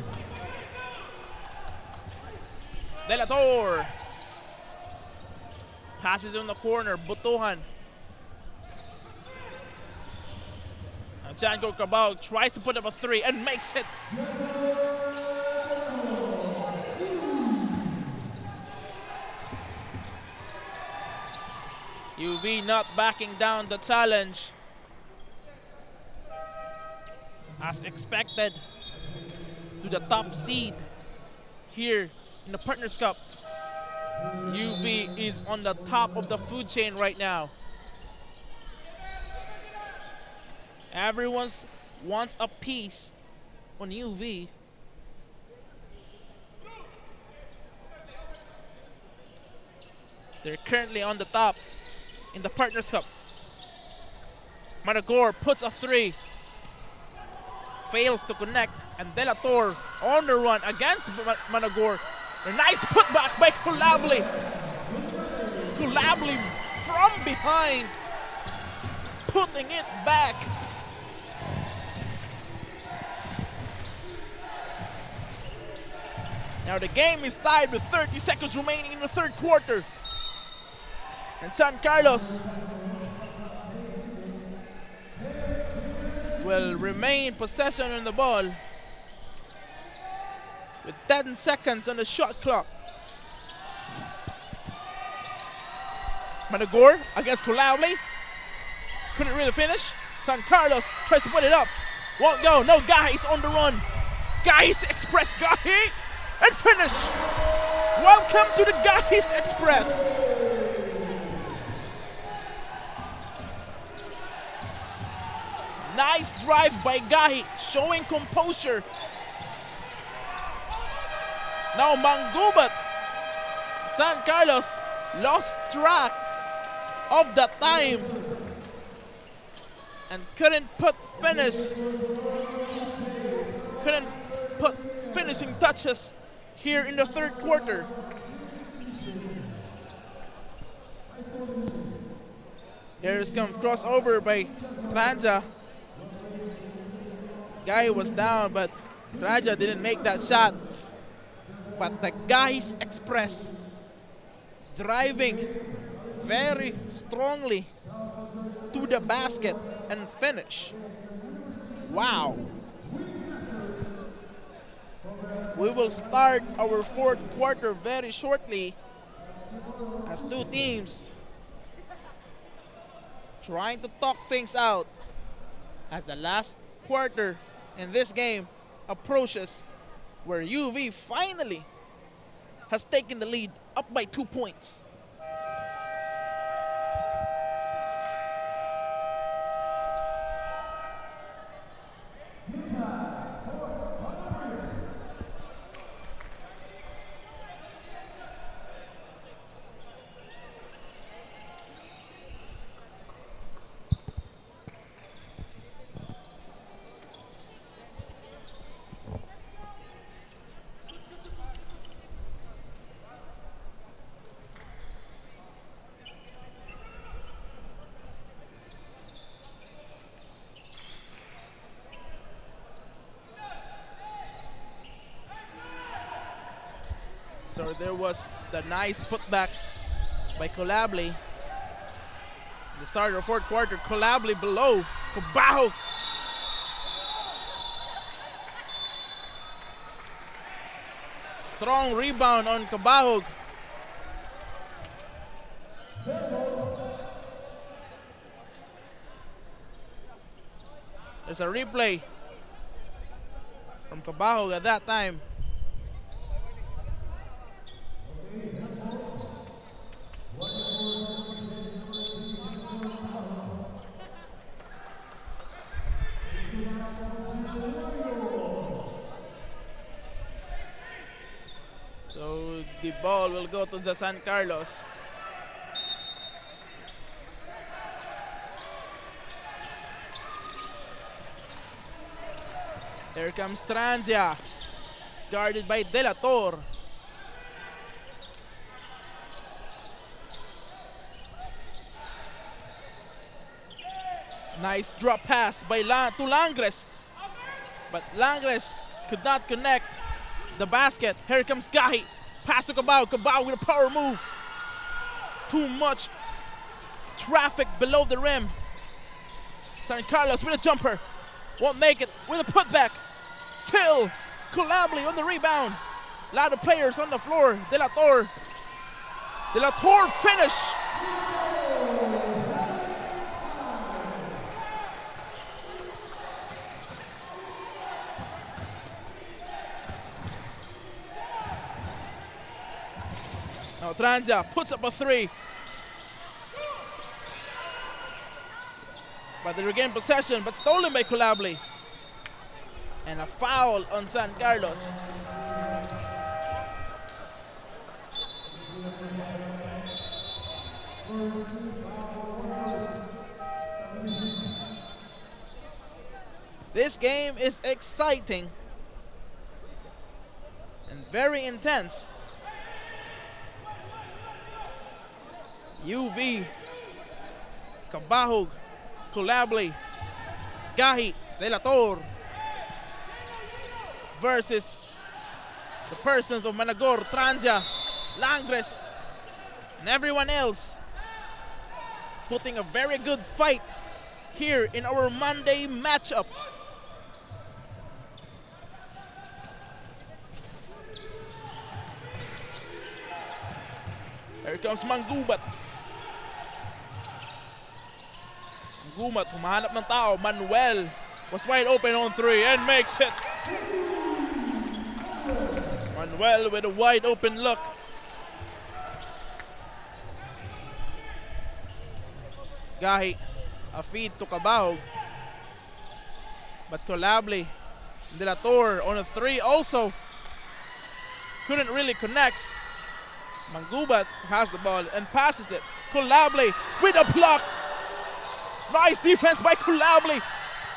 Speaker 1: De La Torre passes in the corner. Botohan. Now Django Cabal tries to put up a three and makes it. UV not backing down the challenge. As expected, to the top seed here in the Partners Cup. UV is on the top of the food chain right now. Everyone wants a piece on UV. They're currently on the top in the Partners Cup. Managor puts a three. Fails to connect, and De La Torre on the run against Managor. A nice putback by Kulabli. Kulabli from behind, putting it back. Now the game is tied with 30 seconds remaining in the third quarter. And San Carlos will remain possession on the ball with 10 seconds on the shot clock. Managor against Kulabli. Couldn't really finish. San Carlos tries to put it up. Won't go. No, Gahis on the run. Gahis Express. Gahi and finish. Welcome to the Gahis Express. Nice drive by Gahi, showing composure. Now Manggubat. San Carlos lost track of the time and couldn't put finishing touches here in the third quarter. Here's come crossover by Tranja. Guy was down, but Tranja didn't make that shot. But the guys express driving very strongly to the basket and finish. Wow. We will start our fourth quarter very shortly as two teams trying to talk things out as the last quarter in this game approaches, where UV finally has taken the lead up by 2 points. So there was the nice putback by Colably. The start of the fourth quarter, Colably below. Kabahog. Strong rebound on Kabahog. There's a replay from Kabahog at that time. So the ball will go to the San Carlos. Here comes Transia, guarded by De La Torre. Nice drop pass by to Langres, but Langres could not connect the basket. Here comes Gahi, pass to Cabao. Cabao with a power move. Too much traffic below the rim. San Carlos with a jumper, won't make it with a putback. Still, Colably on the rebound. A lot of players on the floor. De La Torre. De La Torre finish. Now Transia puts up a three. But they regain possession, but stolen by Colably. And a foul on San Carlos. This game is exciting and very intense. UV, Cabahog, Colably, Gahi, De La Torre versus the persons of Managor, Transia, Langres, and everyone else putting a very good fight here in our Monday matchup. Here comes Manggubat. Manggubat, humahanap ng tao. Manuel was wide open on three and makes it. Manuel with a wide open look. Gahi, a feed to Cabao. But Colably, De La Torre on a three also couldn't really connect. Manggubat has the ball and passes it. Colably with a block. Nice defense by Colably.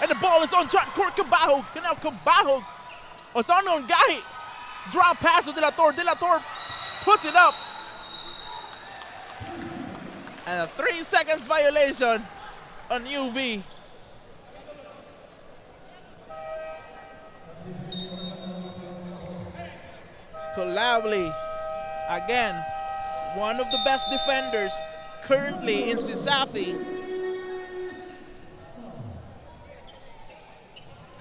Speaker 1: And the ball is on shot court Cabahog. And now Cabahog was on Gahi. Drop pass to De La Torre. De La Torre puts it up. And a 3 seconds violation on UV. Collably, again, one of the best defenders currently in CESAFI.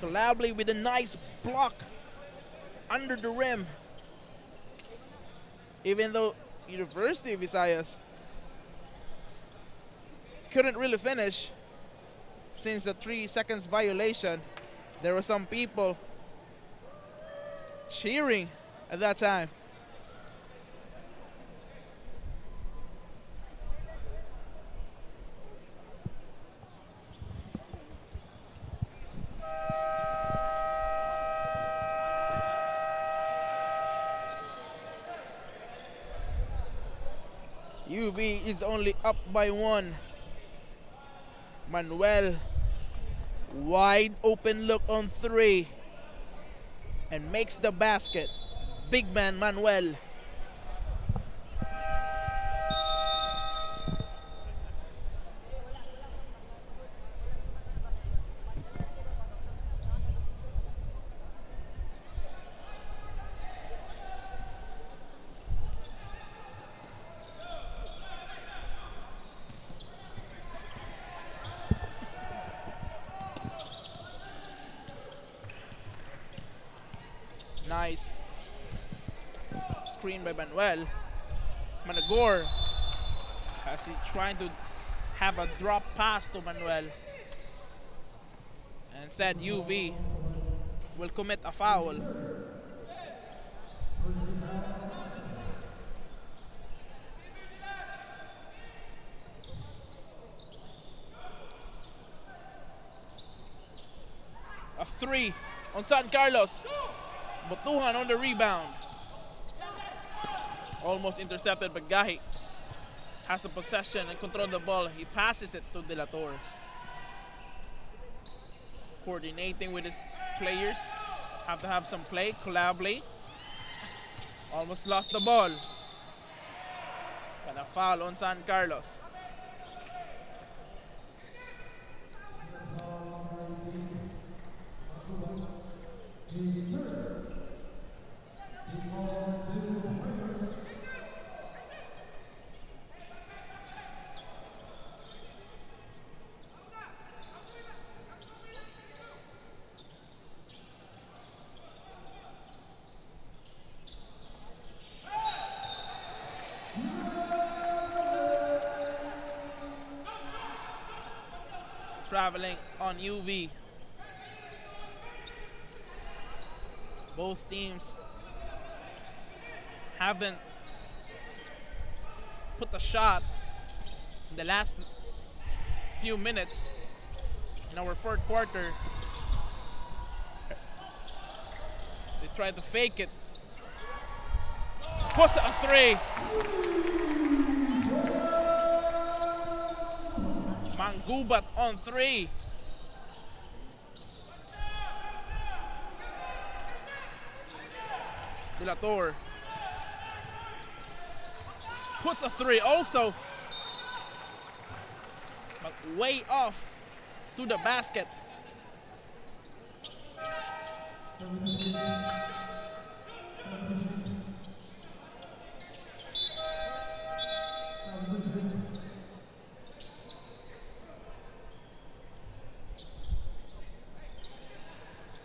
Speaker 1: Collably with a nice block under the rim. Even though University of Visayas couldn't really finish since the 3 seconds violation, there were some people cheering at that time. UV is only up by 1. Manuel, wide open look on 3 and makes the basket. Big man Manuel. Nice screen by Manuel. Managor, as he trying to have a drop pass to Manuel. And instead, UV will commit a foul. A 3 on San Carlos. Botuhan on the rebound. Almost intercepted, but Gahi has the possession and control the ball. He passes it to De La Torre. Coordinating with his players. Have to have some play. Collably. Almost lost the ball. But a foul on San Carlos. Traveling on UV. Both teams haven't put a shot in the last few minutes in our fourth quarter. They tried to fake it. Puts a 3. Mangubat on 3. De La Torre puts a 3 also, but way off to the basket.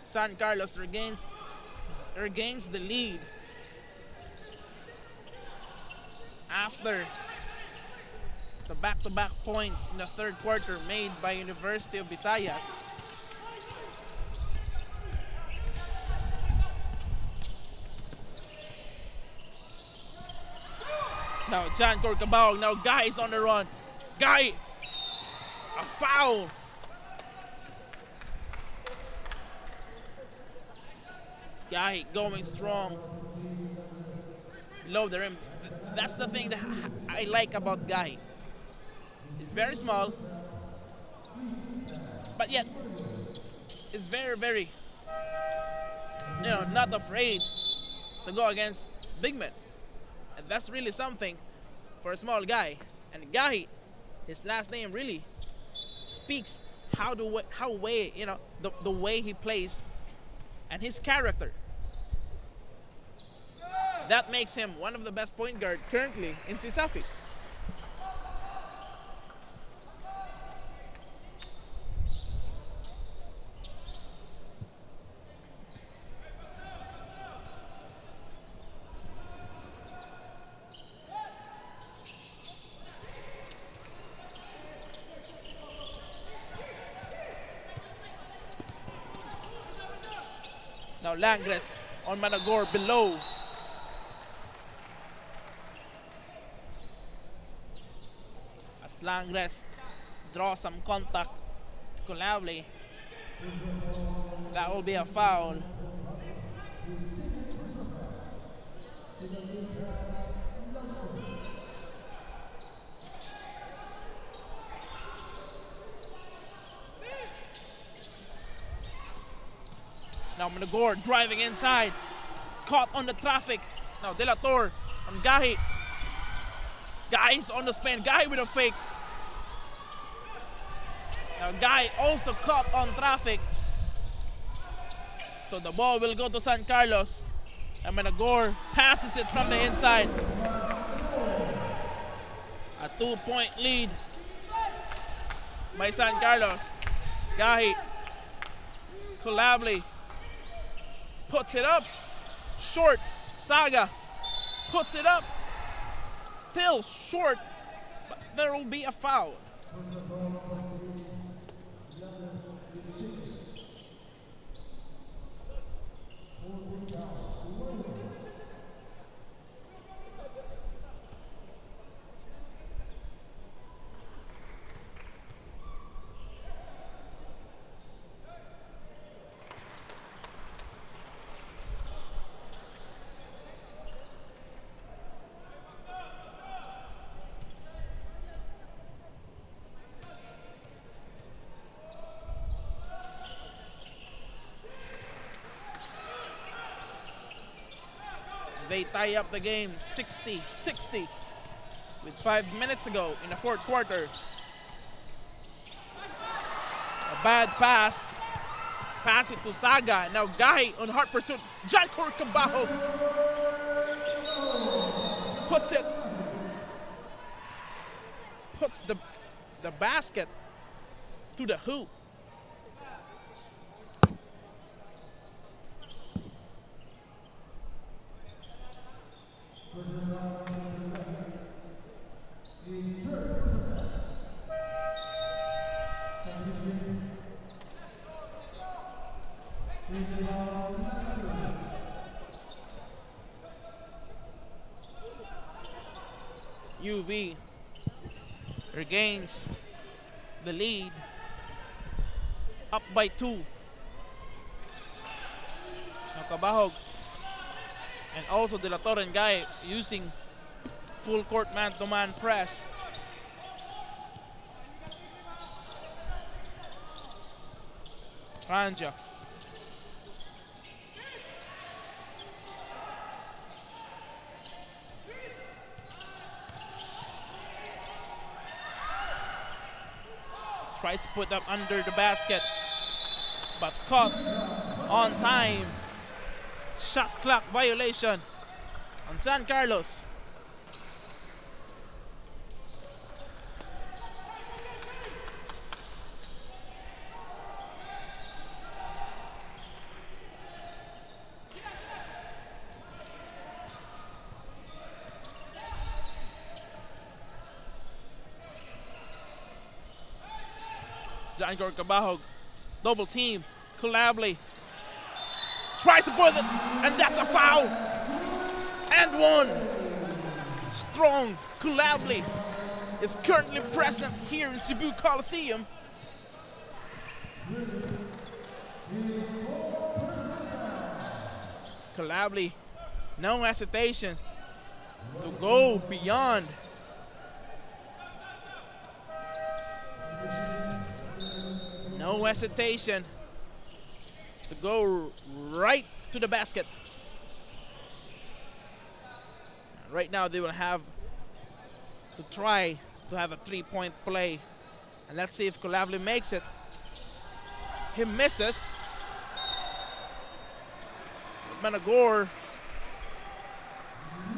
Speaker 1: San Carlos regains the lead after the back-to-back points in the third quarter made by University of Visayas. Now John Corcabao, now Guy is on the run. Guy, a foul. Guy going strong. Below the rim. That's the thing that I like about Guy. He's very small, but yet is very, very, not afraid to go against big men. And that's really something for a small guy. And Guy, his last name really speaks the way he plays and his character. That makes him one of the best point guard currently in CESAFI. Now Langres on Managor below. As Langres draws some contact to Colavli. That will be a foul. Now Managor driving inside. Caught on the traffic. Now De La Torre on Gahi. Gahi's on the spin. Gahi with a fake. Now Gahi also caught on traffic. So the ball will go to San Carlos. And Managor passes it from the inside. A 2-point lead by San Carlos. Gahi. Colavli puts it up. Short. Saga puts it up. Still short. But there will be a foul. They tie up the game 60-60 with 5 minutes to go in the fourth quarter. A bad pass. Pass it to Saga. Now Gahi on hard pursuit. John Corcabajo puts the basket to the hoop. UV regains the lead, up by 2. Now Cabahog and also De La Torre and Gahi using full court man-to-man press. Franja. Tries to put up under the basket, but caught on time. Shot clock violation on San Carlos. John Corcabahog, double team, Colavli tries to put it, and that's a foul. And one. Strong Colavli is currently present here in Cebu Coliseum. Colavli, no hesitation to go beyond. No hesitation to go right to the basket. Right now they will have to try to have a 3-point play. And let's see if Colavli makes it. He misses. Managor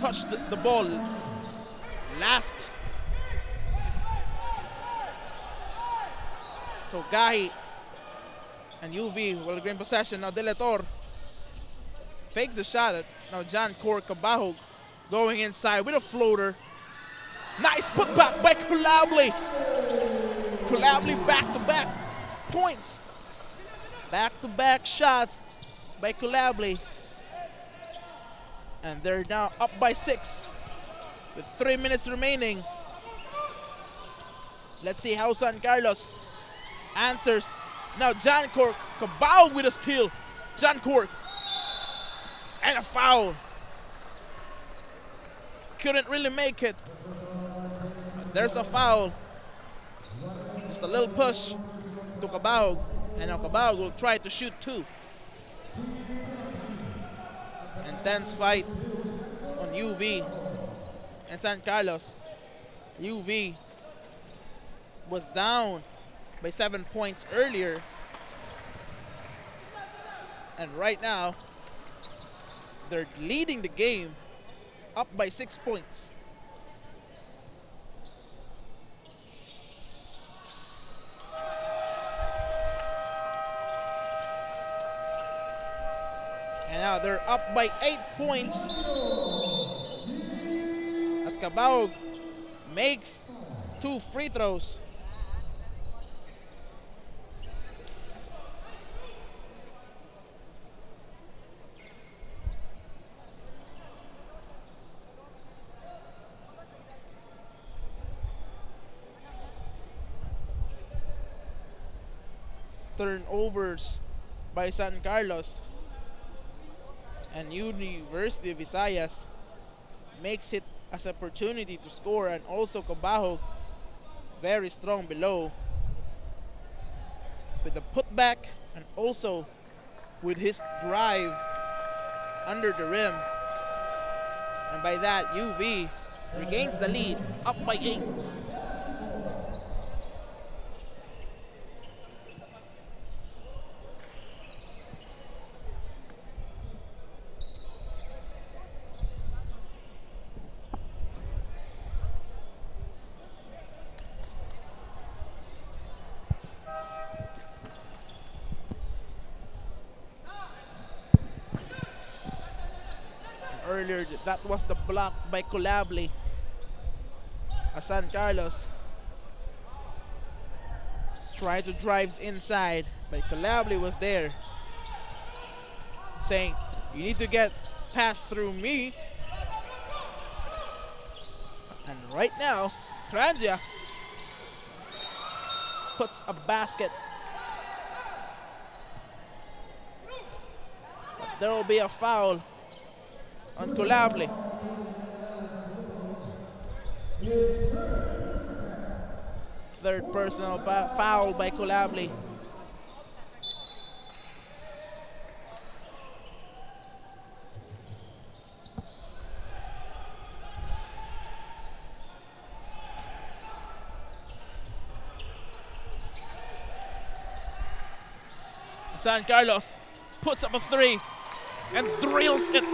Speaker 1: touch the ball last. So Gahi and UV will gain possession. Now Delator fakes the shot. Now John Cabajo going inside with a floater. Nice putback by Kulabli. Kulabli back-to-back points. Back-to-back shots by Kulabli. And they're now up by 6 with 3 minutes remaining. Let's see how San Carlos answers. Now John Cabajo with a steal. John Cork. And a foul. Couldn't really make it. There's a foul. Just a little push to Cabajo. And now Cabajo will try to shoot 2. Intense fight on UV and San Carlos. UV was down by 7 points earlier. And right now, they're leading the game up by 6 points. And now they're up by 8 points. As Cabajo makes 2 free throws. Turnovers by San Carlos. And University of Visayas makes it as an opportunity to score, and also Cabajo very strong below with the putback and also with his drive under the rim. And by that, UV regains the lead, up by 8. Earlier, that was the block by Kulabli. San Carlos tried to drive inside, but Kulabli was there saying, you need to get past through me. And right now, Trangia puts a basket. But there will be a foul on Kulabli. Third personal foul by Kulabli. San Carlos puts up a 3 and drills it.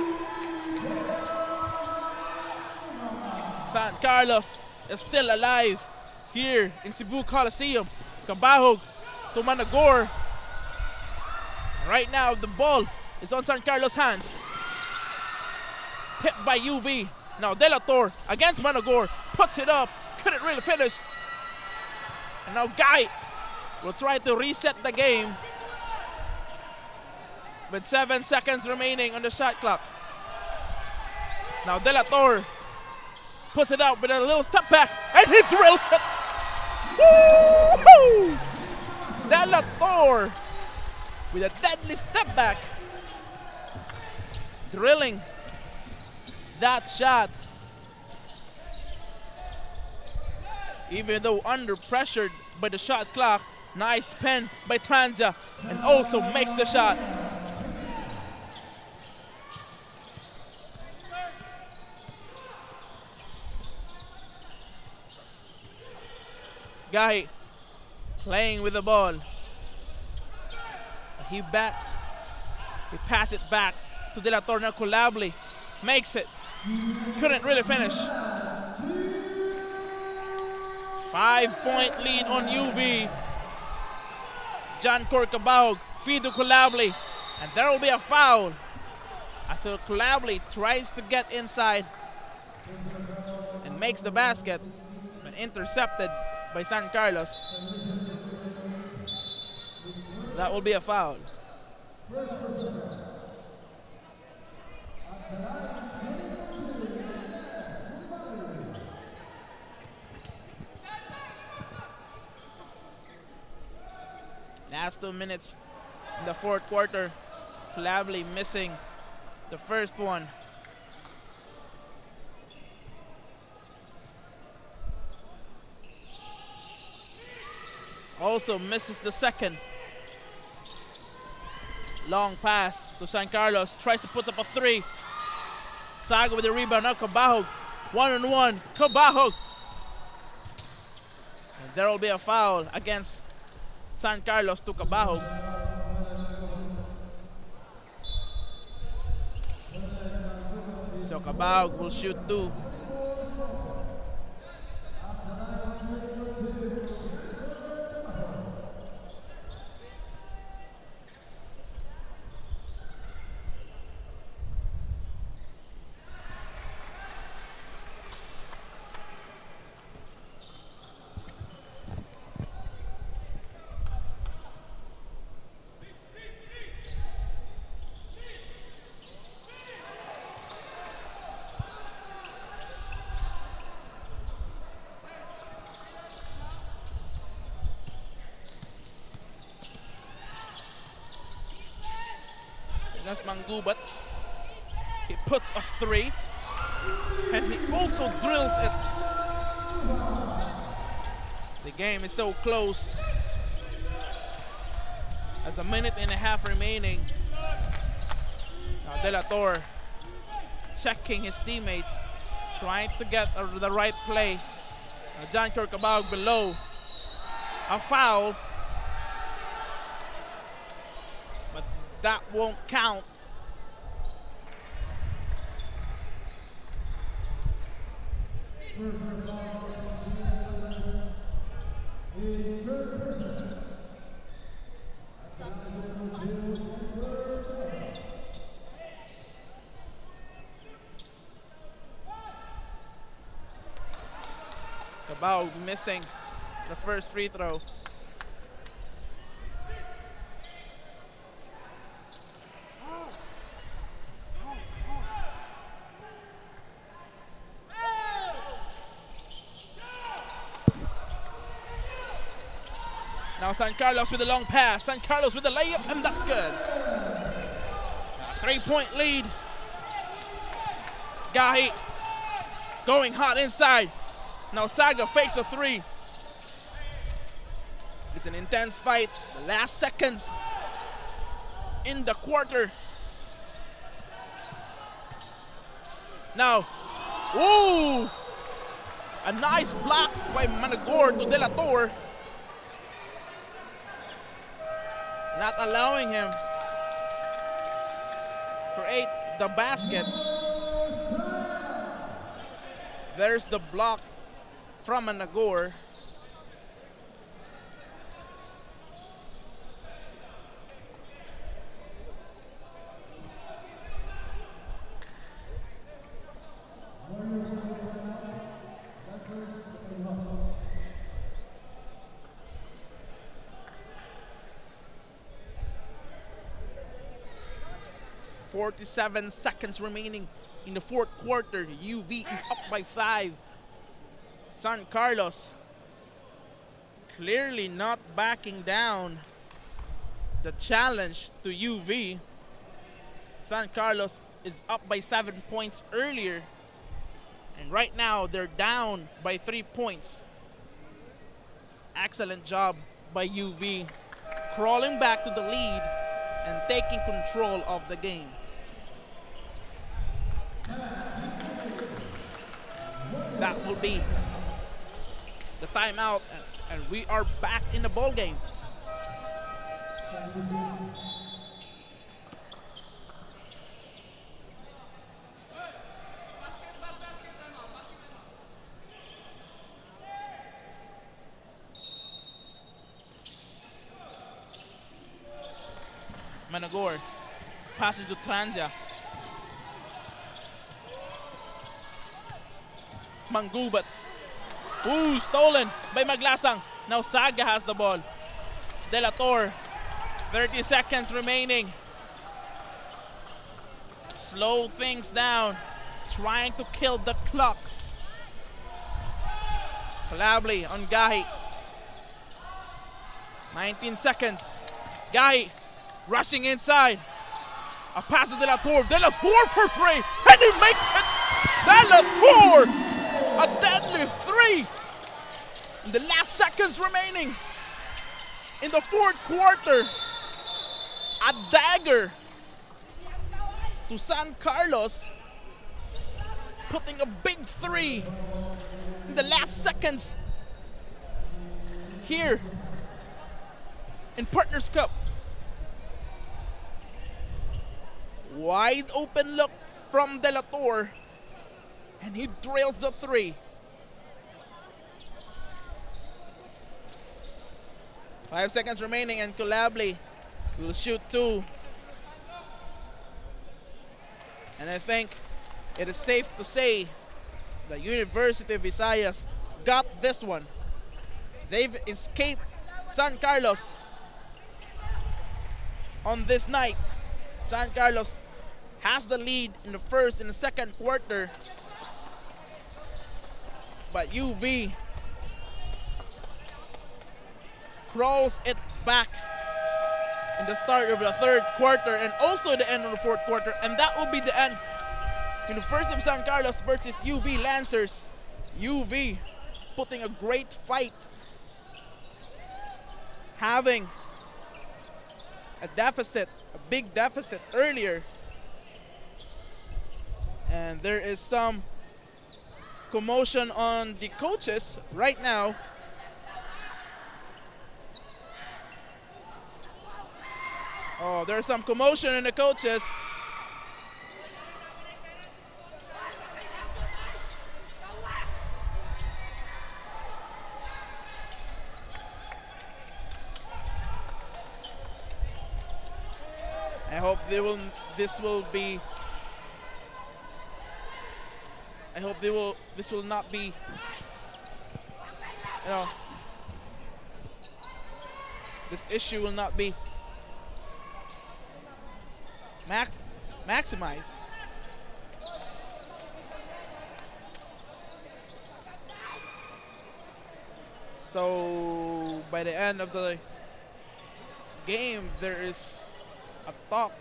Speaker 1: San Carlos is still alive here in Cebu Coliseum. Cabajo to Managor. Right now the ball is on San Carlos' hands. Tipped by UV. Now Delator against Managor. Puts it up. Couldn't really finish. And now Guy will try to reset the game with 7 seconds remaining on the shot clock. Now Delator puts it out with a little step back, and he drills it. Woo-hoo! Delator with a deadly step back, drilling that shot. Even though under pressured by the shot clock, nice pen by Trangia, and also makes the shot. Guy playing with the ball. He pass it back to Delator. Now Kulabli makes it. couldn't really finish. 5-point lead on UV. John Corcabao, feed to Kulabli, and there will be a foul. As Kulabli tries to get inside and makes the basket, but intercepted by San Carlos. That will be a foul. Last 2 minutes in the fourth quarter. Kulabli missing the first one. Also misses the second. Long pass to San Carlos. Tries to put up a three. Saga with the rebound. Now Cabahog. 1-on-1. Cabahog. And there will be a foul against San Carlos to Cabahog. So Cabahog will shoot two. That's Mangubat. He puts a three, and he also drills it. The game is so close. There's a minute and a half remaining. Now De La Torre checking his teammates, trying to get the right play. Now John Corcabao below. A foul. That won't count. Cabao missing the first free throw. Now San Carlos with a long pass. San Carlos with the layup, and that's good. A 3-point lead. Gahi going hot inside. Now Saga fakes a three. It's an intense fight. The last seconds in the quarter. Now, ooh! A nice block by Managor to De La Torre. Not allowing him to create the basket. There's the block from Managor. .47 seconds remaining in the fourth quarter. UV is up by 5. San Carlos clearly not backing down the challenge to UV. San Carlos is up by 7 points earlier, and right now they're down by 3 points. Excellent job by UV, crawling back to the lead and taking control of the game. That will be the timeout, and we are back in the ball game. Managor passes to Transia. Manggubat. Ooh, stolen by Maglasang. Now Saga has the ball. Delator, 30 seconds remaining. Slow things down, trying to kill the clock. Calabli on Gahi. 19 seconds. Gahi rushing inside. A pass to Delator. Delator for three, and he makes it. Delator, a deadly three. In the last seconds remaining in the fourth quarter, a dagger to San Carlos, putting a big three in the last seconds here in Partners Cup. Wide open look from Delator, and he drills the three. 5 seconds remaining, and Calabli will shoot two. And I think it is safe to say that University of Visayas got this one. They've escaped San Carlos on this night. San Carlos has the lead in the first and the second quarter, but UV crawls it back in the start of the third quarter and also the end of the fourth quarter, and that will be the end. University of San Carlos versus UV Lancers. UV putting a great fight, having a deficit, a big deficit earlier, and there is some commotion on the coaches right now. Oh, there's some commotion in the coaches. I hope this will not be, this issue will not be maximized. So by the end of the game, there is a talk,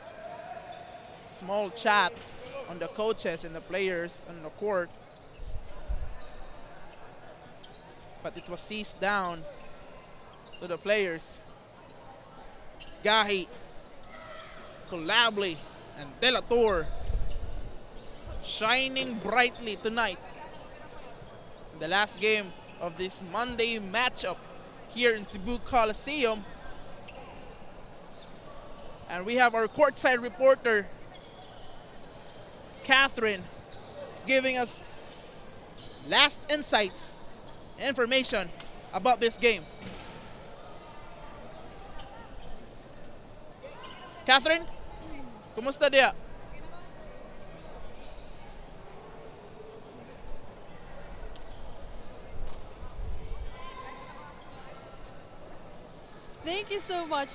Speaker 1: small chat on the coaches and the players on the court, but it was seized down to the players. Gahi, Calabli, and Delator shining brightly tonight in the last game of this Monday matchup here in Cebu Coliseum. And we have our courtside reporter, Catherine, giving us last insights, information about this game. Catherine, kumusta dia?
Speaker 3: Thank you so much,